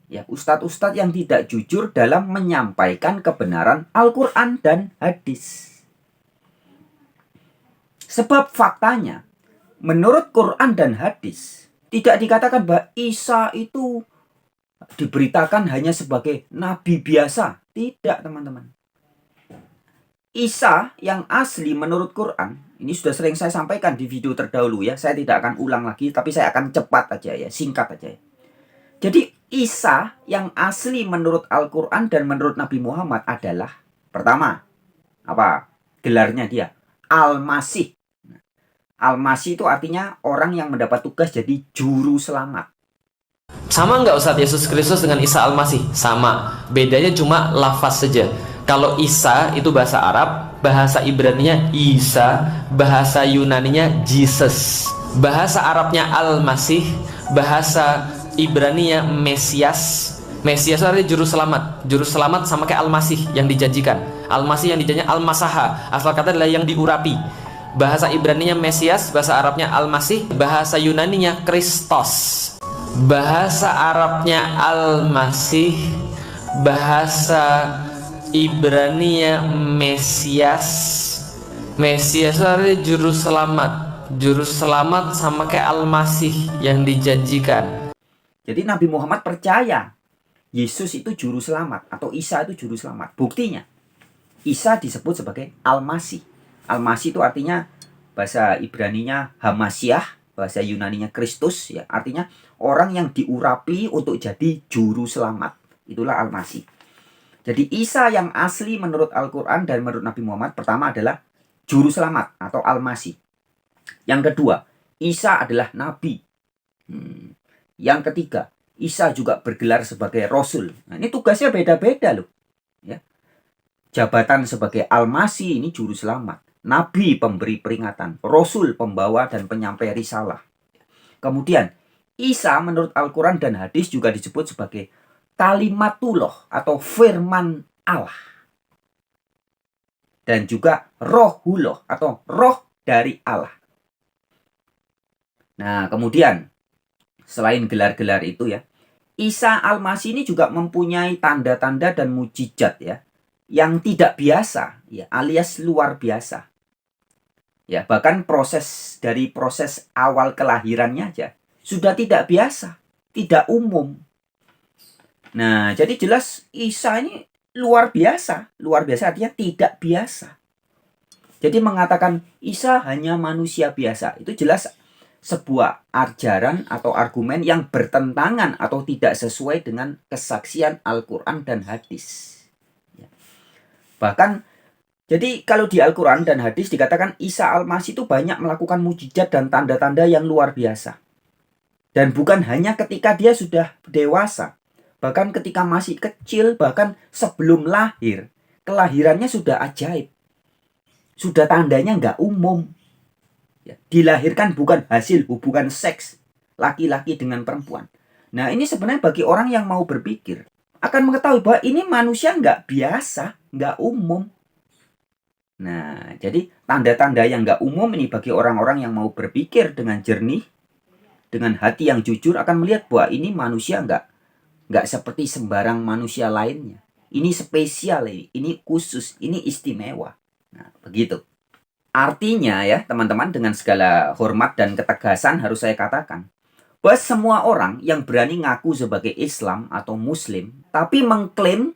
Ya, ustadz-ustadz yang tidak jujur dalam menyampaikan kebenaran Al-Quran dan hadis. Sebab faktanya, menurut Quran dan hadis, tidak dikatakan bahwa Isa itu diberitakan hanya sebagai nabi biasa. Tidak, teman-teman. Isa yang asli menurut Quran, ini sudah sering saya sampaikan di video terdahulu ya. Saya tidak akan ulang lagi, tapi saya akan cepat aja ya, singkat aja ya. Jadi Isa yang asli menurut Al-Quran dan menurut Nabi Muhammad adalah, pertama, apa? Gelarnya dia, Al-Masih. Al-Masih itu artinya orang yang mendapat tugas jadi juru selamat. Sama nggak Ustadz Yesus Kristus dengan Isa Al-Masih? Sama, bedanya cuma lafaz saja. Kalau Isa itu bahasa Arab, bahasa Ibraninya Isa, bahasa Yunaninya Jesus. Bahasa Arabnya Al-Masih, bahasa Ibraninya Mesias. Mesias itu artinya juru selamat. Juru selamat sama kayak Al-Masih yang dijanjikan. Al-Masih yang dijanjikan Al-Masaha, asal kata adalah yang diurapi. Bahasa Ibraninya Mesias, bahasa Arabnya Al-Masih, bahasa Yunaninya Kristos. Bahasa Arabnya Al-Masih, bahasa Ibraninya Mesias. Mesias itu artinya juru selamat. Juru selamat sama kayak Al-Masih yang dijanjikan. Jadi Nabi Muhammad percaya Yesus itu juru selamat atau Isa itu juru selamat. Buktinya Isa disebut sebagai Al-Masih. Al-Masih itu artinya bahasa Ibraninya Hamasyah, bahasa Yunaninya Kristus, ya. Artinya orang yang diurapi untuk jadi juru selamat. Itulah Al-Masih. Jadi Isa yang asli menurut Al-Quran dan menurut Nabi Muhammad pertama adalah juru selamat atau Al-Masih. Yang kedua, Isa adalah nabi. Yang ketiga, Isa juga bergelar sebagai Rasul. Nah, ini tugasnya beda-beda loh. Ya. Jabatan sebagai Al-Masih ini juru selamat. Nabi pemberi peringatan. Rasul pembawa dan penyampai risalah. Kemudian, Isa menurut Al-Quran dan hadis juga disebut sebagai Kalimatullah atau firman Allah. Dan juga Rohullah atau roh dari Allah. Nah, kemudian selain gelar-gelar itu ya, Isa Al-Masih ini juga mempunyai tanda-tanda dan mukjizat ya, yang tidak biasa ya, alias luar biasa. Ya, bahkan proses awal kelahirannya aja sudah tidak biasa, tidak umum. Nah, jadi jelas Isa ini luar biasa. Luar biasa artinya tidak biasa. Jadi mengatakan Isa hanya manusia biasa, itu jelas sebuah ajaran atau argumen yang bertentangan atau tidak sesuai dengan kesaksian Al-Quran dan hadis. Ya. Bahkan, jadi kalau di Al-Quran dan hadis dikatakan Isa Al-Masih itu banyak melakukan mukjizat dan tanda-tanda yang luar biasa. Dan bukan hanya ketika dia sudah dewasa. Bahkan ketika masih kecil, bahkan sebelum lahir, kelahirannya sudah ajaib. Sudah tandanya nggak umum. Ya, dilahirkan bukan hasil hubungan seks laki-laki dengan perempuan. Nah, ini sebenarnya bagi orang yang mau berpikir akan mengetahui bahwa ini manusia nggak biasa, nggak umum. Nah, jadi tanda-tanda yang nggak umum ini bagi orang-orang yang mau berpikir dengan jernih, dengan hati yang jujur akan melihat bahwa ini manusia nggak seperti sembarang manusia lainnya. Ini spesial, ini khusus, ini istimewa. Nah, begitu. Artinya ya, teman-teman, dengan segala hormat dan ketegasan harus saya katakan bahwa semua orang yang berani ngaku sebagai Islam atau Muslim, tapi mengklaim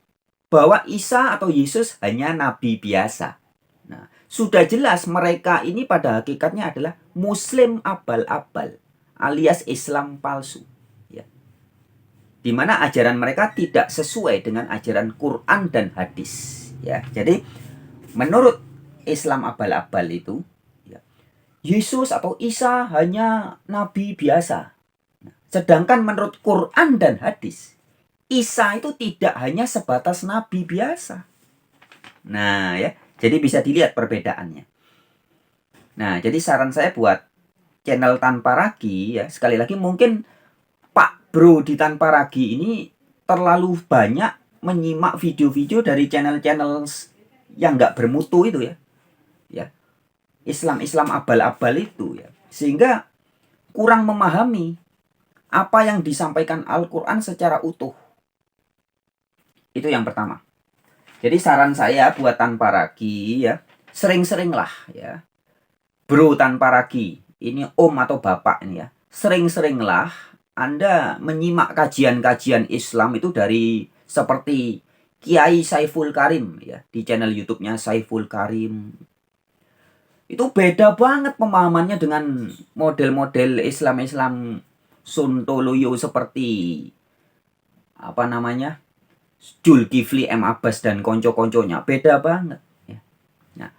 bahwa Isa atau Yesus hanya nabi biasa. Nah, sudah jelas mereka ini pada hakikatnya adalah Muslim abal-abal, alias Islam palsu. Ya. Di mana ajaran mereka tidak sesuai dengan ajaran Quran dan hadis. Ya, jadi menurut Islam abal-abal itu, ya, Yesus atau Isa hanya nabi biasa. Sedangkan menurut Quran dan hadis, Isa itu tidak hanya sebatas nabi biasa. Nah ya, jadi bisa dilihat perbedaannya. Nah, jadi saran saya buat channel Tanpa Ragi ya, sekali lagi mungkin Pak Bro di Tanpa Ragi ini terlalu banyak menyimak video-video dari channel-channel yang nggak bermutu itu ya. Ya. Islam-Islam abal-abal itu ya. Sehingga kurang memahami apa yang disampaikan Al-Quran secara utuh. Itu yang pertama. Jadi saran saya buat Tanpa Ragi ya, sering-seringlah ya, bro Tanpa Ragi, ini om atau bapak ini ya, sering-seringlah Anda menyimak kajian-kajian Islam itu dari seperti Kiai Saiful Karim ya, di channel YouTube-nya Saiful Karim. Itu beda banget pemahamannya dengan model-model Islam-Islam Sontoloyo seperti apa namanya, Zulkifli M. Abbas dan konco-konconya, beda banget ya. Nah,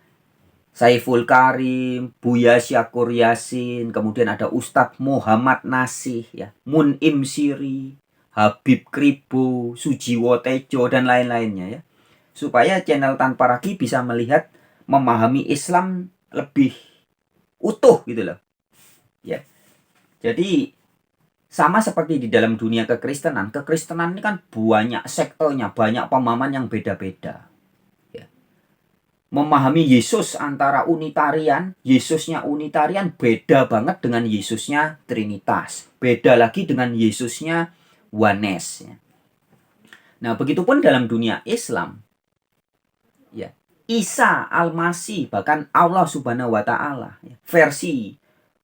Saiful Karim, Buya Syakur Yasin, kemudian ada Ustadz Muhammad Nasih ya, Mun'im Siri, Habib Kribo, Sujiwo Tejo dan lain-lainnya ya. Supaya channel Tanpa Ragi bisa melihat, memahami Islam lebih utuh gitu loh. Ya. Jadi sama seperti di dalam dunia kekristenan. Kekristenan ini kan banyak sektenya, banyak pemahaman yang beda-beda. Ya. Memahami Yesus antara Unitarian, Yesusnya Unitarian beda banget dengan Yesusnya Trinitas. Beda lagi dengan Yesusnya Oneness. Ya. Nah, begitupun dalam dunia Islam. Ya. Isa Al-Masih, bahkan Allah Subhanahu wa Ta'ala, ya, versi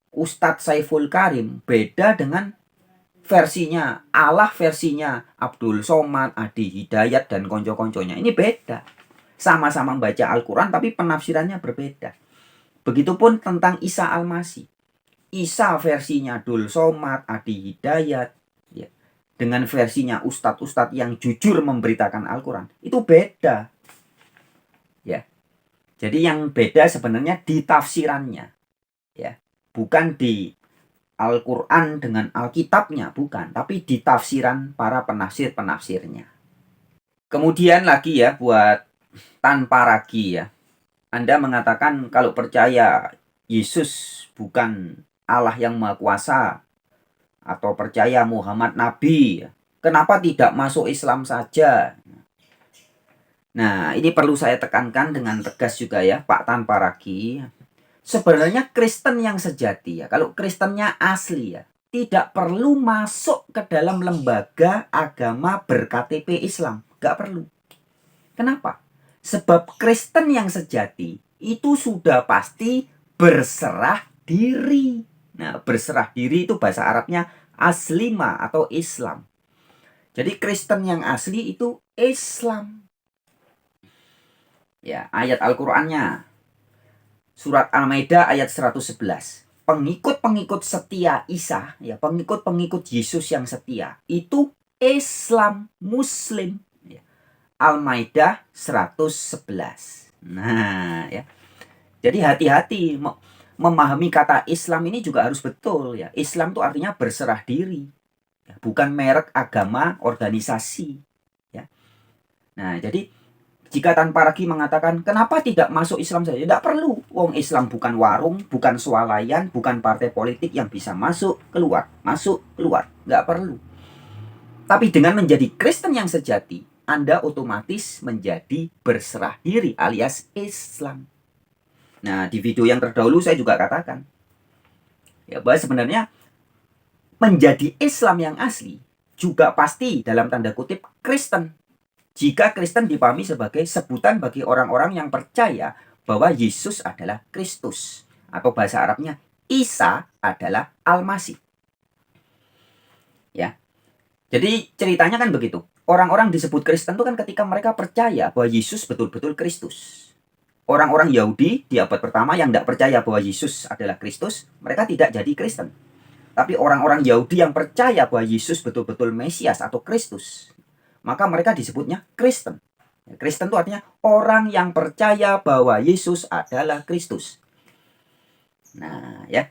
Ustadz Saiful Karim beda dengan versinya Allah, versinya Abdul Somad, Adi Hidayat dan konco-konconya. Ini beda. Sama-sama membaca Al-Quran tapi penafsirannya berbeda. Begitupun tentang Isa Al-Masih. Isa versinya Abdul Somad, Adi Hidayat ya, dengan versinya ustadz-ustadz yang jujur memberitakan Al-Quran, itu beda. Ya. Jadi yang beda sebenarnya di tafsirannya. Ya. Bukan di Al-Quran dengan Alkitabnya, bukan, tapi di tafsiran para penafsir-penafsirnya. Kemudian lagi ya, buat Tanpa Ragi ya, Anda mengatakan kalau percaya Yesus bukan Allah yang Maha Kuasa, atau percaya Muhammad Nabi, kenapa tidak masuk Islam saja? Nah, ini perlu saya tekankan dengan tegas juga ya, Pak Tanpa Ragi. Sebenarnya Kristen yang sejati ya, kalau Kristennya asli ya, tidak perlu masuk ke dalam lembaga agama ber-KTP Islam. Gak perlu. Kenapa? Sebab Kristen yang sejati itu sudah pasti berserah diri. Nah, berserah diri itu bahasa Arabnya aslima atau Islam. Jadi Kristen yang asli itu Islam. Ya, ayat Al-Qur'annya Surat Al-Maidah ayat 111. Pengikut-pengikut setia Isa, ya, pengikut-pengikut Yesus yang setia, itu Islam, Muslim. Ya. Al-Maidah 111. Nah, ya. Jadi hati-hati memahami kata Islam ini juga harus betul ya. Islam itu artinya berserah diri. Ya, bukan merek agama, organisasi. Ya. Nah, jadi jika Tanpa Ragi mengatakan, kenapa tidak masuk Islam saja? Tidak perlu. Wong Islam bukan warung, bukan swalayan, bukan partai politik yang bisa masuk, keluar. Nggak perlu. Tapi dengan menjadi Kristen yang sejati, Anda otomatis menjadi berserah diri alias Islam. Nah, di video yang terdahulu saya juga katakan, ya, bahwa sebenarnya menjadi Islam yang asli juga pasti dalam tanda kutip Kristen. jika Kristen dipahami sebagai sebutan bagi orang-orang yang percaya bahwa Yesus adalah Kristus, atau bahasa Arabnya Isa adalah Al-Masih. Ya. Jadi ceritanya kan begitu. Orang-orang disebut Kristen itu kan ketika mereka percaya bahwa Yesus betul-betul Kristus. Orang-orang Yahudi di abad pertama yang tidak percaya bahwa Yesus adalah Kristus, mereka tidak jadi Kristen. Tapi orang-orang Yahudi yang percaya bahwa Yesus betul-betul Mesias atau Kristus, maka mereka disebutnya Kristen. Kristen itu artinya orang yang percaya bahwa Yesus adalah Kristus. Nah, ya.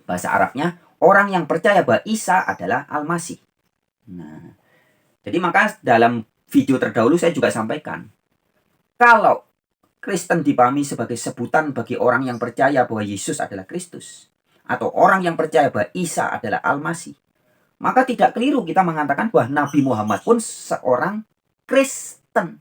Bahasa Arabnya orang yang percaya bahwa Isa adalah Al-Masih. Nah, jadi maka dalam video terdahulu saya juga sampaikan, kalau Kristen dipahami sebagai sebutan bagi orang yang percaya bahwa Yesus adalah Kristus, atau orang yang percaya bahwa Isa adalah Al-Masih, maka tidak keliru kita mengatakan bahwa Nabi Muhammad pun seorang Kristen.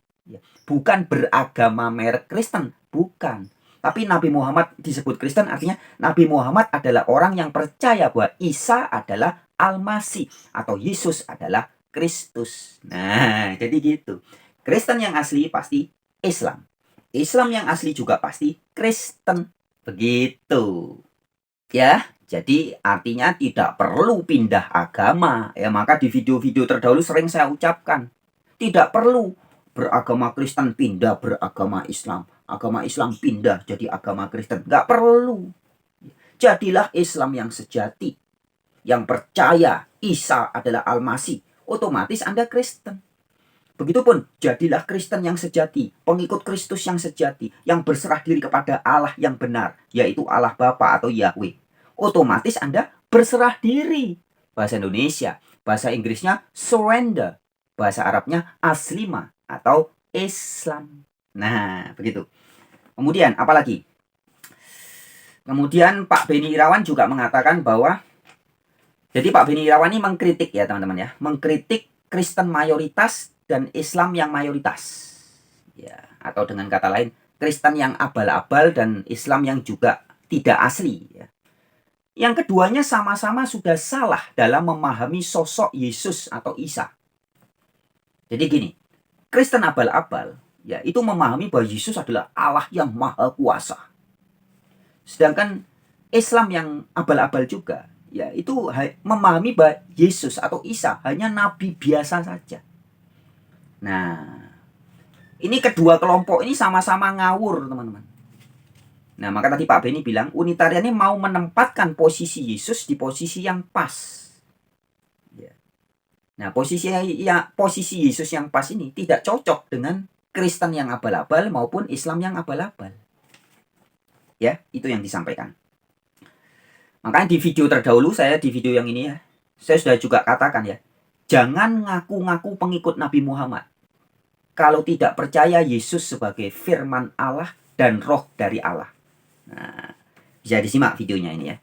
Bukan beragama merek Kristen, bukan. Tapi Nabi Muhammad disebut Kristen artinya Nabi Muhammad adalah orang yang percaya bahwa Isa adalah Al-Masih atau Yesus adalah Kristus. Nah, jadi gitu. Kristen yang asli pasti Islam. Islam yang asli juga pasti Kristen. Begitu. Ya, jadi artinya tidak perlu pindah agama. Ya, maka di video-video terdahulu sering saya ucapkan, tidak perlu beragama Kristen pindah beragama Islam, agama Islam pindah jadi agama Kristen. Nggak perlu. Jadilah Islam yang sejati, yang percaya Isa adalah Al-Masih, otomatis Anda Kristen. Begitupun, jadilah Kristen yang sejati, pengikut Kristus yang sejati, yang berserah diri kepada Allah yang benar, yaitu Allah Bapa atau Yahweh. Otomatis Anda berserah diri. Bahasa Indonesia, bahasa Inggrisnya surrender, bahasa Arabnya aslima atau Islam. Nah, begitu. Kemudian apalagi? Kemudian Pak Beni Irawan juga mengatakan bahwa, jadi Pak Beni Irawan ini mengkritik ya teman-teman ya, mengkritik Kristen mayoritas dan Islam yang mayoritas. Ya, atau dengan kata lain, Kristen yang abal-abal dan Islam yang juga tidak asli ya. Yang keduanya sama-sama sudah salah dalam memahami sosok Yesus atau Isa. Jadi gini, Kristen abal-abal ya itu memahami bahwa Yesus adalah Allah yang maha kuasa. Sedangkan Islam yang abal-abal juga ya itu memahami bahwa Yesus atau Isa hanya nabi biasa saja. Nah, ini kedua kelompok ini sama-sama ngawur, teman-teman. Nah, maka tadi Pak Beni bilang Unitarian ini mau menempatkan posisi Yesus di posisi yang pas. Nah, posisi Yesus yang pas ini tidak cocok dengan Kristen yang abal-abal maupun Islam yang abal-abal. Ya, itu yang disampaikan. Makanya di video terdahulu di video yang ini ya, saya sudah juga katakan ya, jangan ngaku-ngaku pengikut Nabi Muhammad kalau tidak percaya Yesus sebagai firman Allah dan roh dari Allah. Nah, bisa disimak videonya ini ya.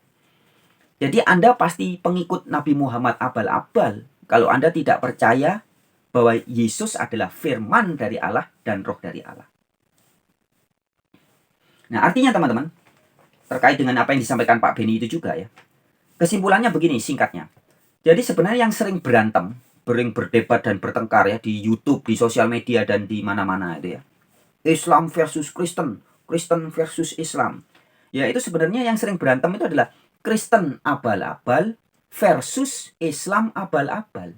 Jadi Anda pasti pengikut Nabi Muhammad abal-abal kalau Anda tidak percaya bahwa Yesus adalah firman dari Allah dan roh dari Allah. Nah, artinya teman-teman, terkait dengan apa yang disampaikan Pak Beni itu juga ya. Kesimpulannya begini singkatnya. Jadi sebenarnya yang sering berantem, berdebat dan bertengkar ya di YouTube, di sosial media dan di mana-mana itu ya. Islam versus Kristen, Kristen versus Islam. Ya, itu sebenarnya yang sering berantem itu adalah Kristen abal-abal versus Islam abal-abal.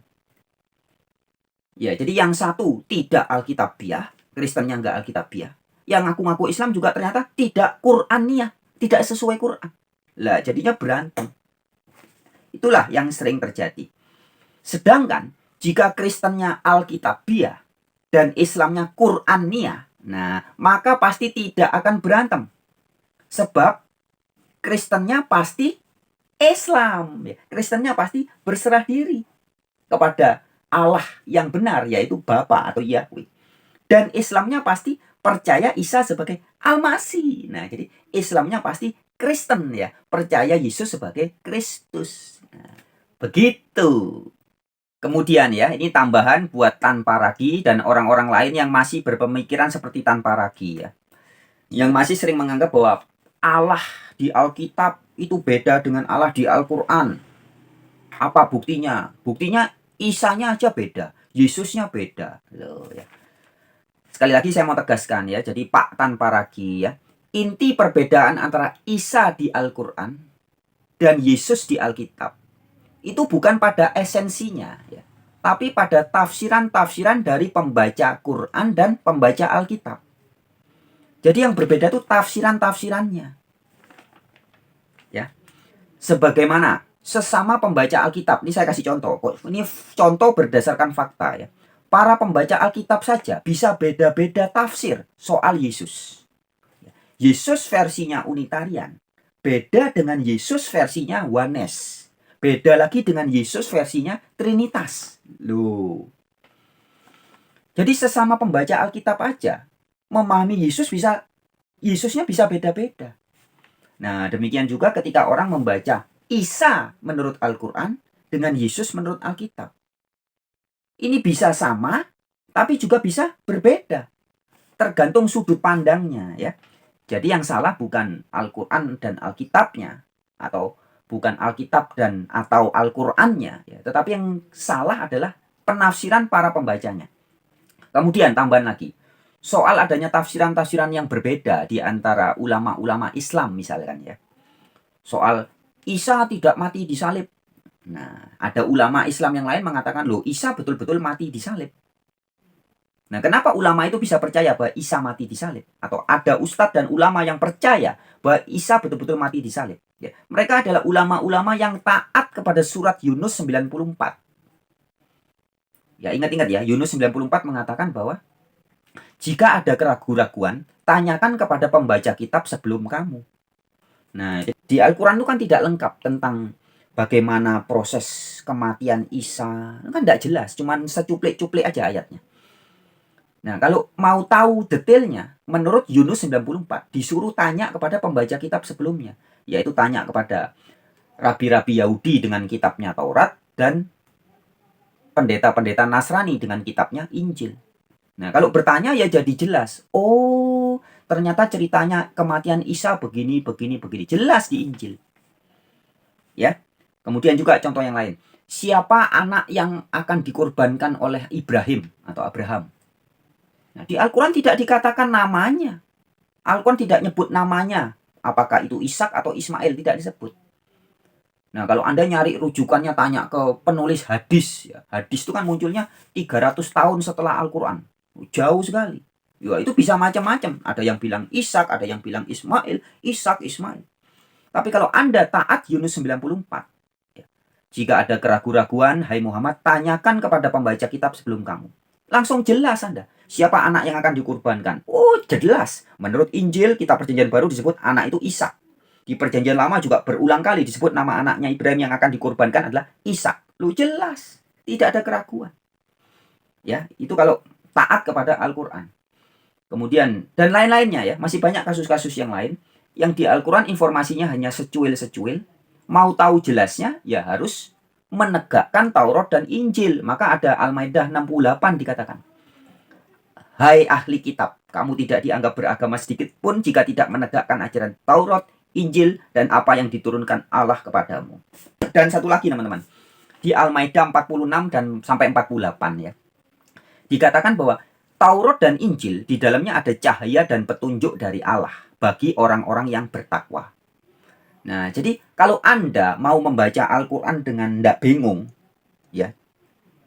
Ya, jadi yang satu tidak Alkitabiah, Kristennya nggak Alkitabiah. Yang ngaku-ngaku Islam juga ternyata tidak Qur'aniyah, tidak sesuai Quran. Lah, jadinya berantem. Itulah yang sering terjadi. Sedangkan jika Kristennya Alkitabiah dan Islamnya Qur'aniyah, nah, maka pasti tidak akan berantem. Sebab Kristennya pasti Islam, ya. Kristennya pasti berserah diri kepada Allah yang benar, yaitu Bapa atau Yahweh. Dan Islamnya pasti percaya Isa sebagai Al-Masih. Nah, jadi Islamnya pasti Kristen ya, percaya Yesus sebagai Kristus. Nah, begitu. Kemudian ya, ini tambahan buat Tan Paragi dan orang-orang lain yang masih berpemikiran seperti Tan Paragi ya. Yang masih sering menganggap bahwa Allah di Alkitab itu beda dengan Allah di Al-Quran. Apa buktinya? Buktinya Isanya aja beda, Yesusnya beda. Loh, ya. sekali lagi saya mau tegaskan ya, jadi pak tanpa ragi ya. Inti perbedaan antara Isa di Al-Quran dan Yesus di Alkitab itu bukan pada esensinya ya, tapi pada tafsiran-tafsiran dari pembaca Quran dan pembaca Alkitab. Jadi yang berbeda itu tafsiran-tafsirannya. Ya. Sebagaimana sesama pembaca Alkitab, ini saya kasih contoh. Ini contoh berdasarkan fakta ya. Para pembaca Alkitab saja bisa beda-beda tafsir soal Yesus. Yesus versinya Unitarian beda dengan Yesus versinya Oneness. Beda lagi dengan Yesus versinya Trinitas. Loh. Jadi sesama pembaca Alkitab aja memahami Yesusnya bisa beda-beda. Nah, demikian juga ketika orang membaca Isa menurut Al-Quran dengan Yesus menurut Alkitab. Ini bisa sama, tapi juga bisa berbeda. Tergantung sudut pandangnya ya. Jadi yang salah bukan Al-Quran dan Alkitabnya, atau bukan Alkitab dan atau Al-Qurannya, ya. Tetapi yang salah adalah penafsiran para pembacanya. Kemudian tambahan lagi, soal adanya tafsiran-tafsiran yang berbeda di antara ulama-ulama Islam misalkan ya. Soal Isa tidak mati di salib. Nah, ada ulama Islam yang lain mengatakan, loh Isa betul-betul mati di salib. Nah, kenapa ulama itu bisa percaya bahwa Isa mati di salib? Atau ada ustadz dan ulama yang percaya bahwa Isa betul-betul mati di salib. Ya, mereka adalah ulama-ulama yang taat kepada surat Yunus 94. Ya, ingat-ingat ya, Yunus 94 mengatakan bahwa jika ada keraguan-raguan, tanyakan kepada pembaca kitab sebelum kamu. Nah, di Al-Quran itu kan tidak lengkap tentang bagaimana proses kematian Isa. Kan tidak jelas, cuman secuplik-cuplik aja ayatnya. Nah, kalau mau tahu detailnya, menurut Yunus 94, disuruh tanya kepada pembaca kitab sebelumnya. Yaitu tanya kepada rabi-rabi Yahudi dengan kitabnya Taurat dan pendeta-pendeta Nasrani dengan kitabnya Injil. Nah, kalau bertanya ya jadi jelas. Oh, ternyata ceritanya kematian Isa begini. Jelas di Injil. Ya. Kemudian juga contoh yang lain. Siapa anak yang akan dikorbankan oleh Ibrahim atau Abraham? Nah, di Al-Quran tidak dikatakan namanya. Al-Quran tidak nyebut namanya. Apakah itu Ishak atau Ismail, tidak disebut. Nah, kalau Anda nyari rujukannya tanya ke penulis hadis. Ya. Hadis itu kan munculnya 300 tahun setelah Al-Quran. Jauh sekali. Ya, itu bisa macam-macam. Ada yang bilang Ishak, ada yang bilang Ismail. Ishak, Ismail. Tapi kalau Anda taat Yunus 94. Ya, jika ada keraguan-raguan, hai Muhammad, tanyakan kepada pembaca kitab sebelum kamu. Langsung jelas Anda. Siapa anak yang akan dikurbankan? Oh, jelas. Menurut Injil, kitab Perjanjian Baru disebut anak itu Ishak. Di Perjanjian Lama juga berulang kali disebut nama anaknya Ibrahim yang akan dikurbankan adalah Ishak. Lu jelas. Tidak ada keraguan. Ya, itu kalau taat kepada Al-Quran. Kemudian, dan lain-lainnya ya. Masih banyak kasus-kasus yang lain. Yang di Al-Quran informasinya hanya secuil-secuil. Mau tahu jelasnya, ya harus menegakkan Taurat dan Injil. Maka ada Al-Maidah 68 dikatakan. Hai ahli kitab, kamu tidak dianggap beragama sedikit pun jika tidak menegakkan ajaran Taurat, Injil, dan apa yang diturunkan Allah kepadamu. Dan satu lagi teman-teman, di Al-Maidah 46 dan sampai 48 ya, dikatakan bahwa Taurat dan Injil di dalamnya ada cahaya dan petunjuk dari Allah bagi orang-orang yang bertakwa. Nah, jadi kalau Anda mau membaca Al-Quran dengan tidak bingung, ya,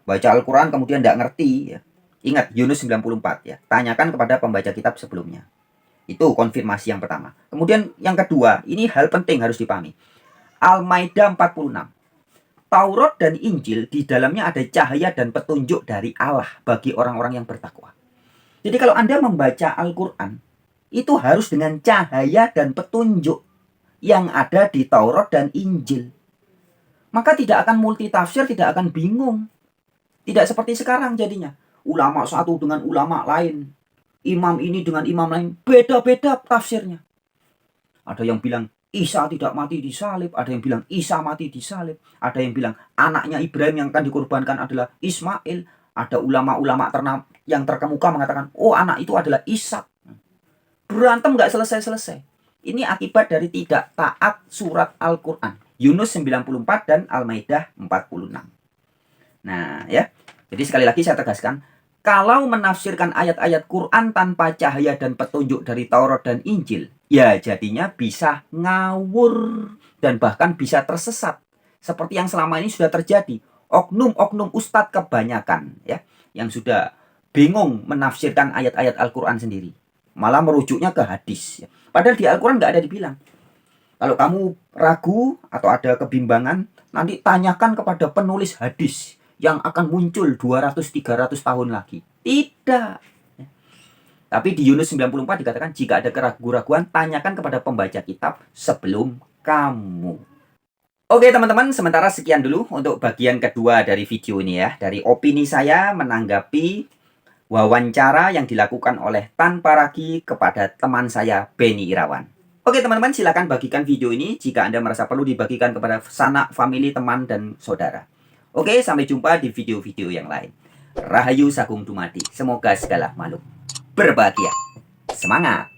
baca Al-Quran kemudian tidak ngerti, ya, ingat Yunus 94 ya. Tanyakan kepada pembaca kitab sebelumnya. Itu konfirmasi yang pertama. Kemudian yang kedua, ini hal penting harus dipahami. Al-Maidah 46. Taurat dan Injil di dalamnya ada cahaya dan petunjuk dari Allah bagi orang-orang yang bertakwa. Jadi kalau Anda membaca Al-Quran, itu harus dengan cahaya dan petunjuk yang ada di Taurat dan Injil. Maka tidak akan multitafsir, tidak akan bingung. Tidak seperti sekarang jadinya. Ulama satu dengan ulama lain, imam ini dengan imam lain, beda-beda tafsirnya. Ada yang bilang Isa tidak mati di salib, ada yang bilang Isa mati di salib, ada yang bilang anaknya Ibrahim yang akan dikorbankan adalah Ismail, ada ulama-ulama yang terkemuka mengatakan, oh anak itu adalah Ishak. Berantem nggak selesai-selesai. Ini akibat dari tidak taat surat Al-Quran. Yunus 94 dan Al-Maidah 46. Nah ya, jadi sekali lagi saya tegaskan, Kalau menafsirkan ayat-ayat Quran tanpa cahaya dan petunjuk dari Taurat dan Injil, ya jadinya bisa ngawur dan bahkan bisa tersesat. Seperti yang selama ini sudah terjadi. Oknum-oknum ustadz kebanyakan ya, yang sudah bingung menafsirkan ayat-ayat Al-Quran sendiri. Malah merujuknya ke hadis. Ya. Padahal di Al-Quran nggak ada dibilang. Kalau kamu ragu atau ada kebimbangan, nanti tanyakan kepada penulis hadis yang akan muncul 200-300 tahun lagi. Tidak. Tapi di Yunus 94 dikatakan, jika ada keraguan-raguan, tanyakan kepada pembaca kitab sebelum kamu. Oke teman-teman, sementara sekian dulu untuk bagian kedua dari video ini ya. Dari opini saya menanggapi wawancara yang dilakukan oleh Tan Paragi kepada teman saya, Beni Irawan. Oke teman-teman, silakan bagikan video ini jika Anda merasa perlu dibagikan kepada sanak, famili, teman, dan saudara. Oke, sampai jumpa di video-video yang lain. Rahayu Sagung Dumadi. Semoga segala makhluk berbahagia. Semangat!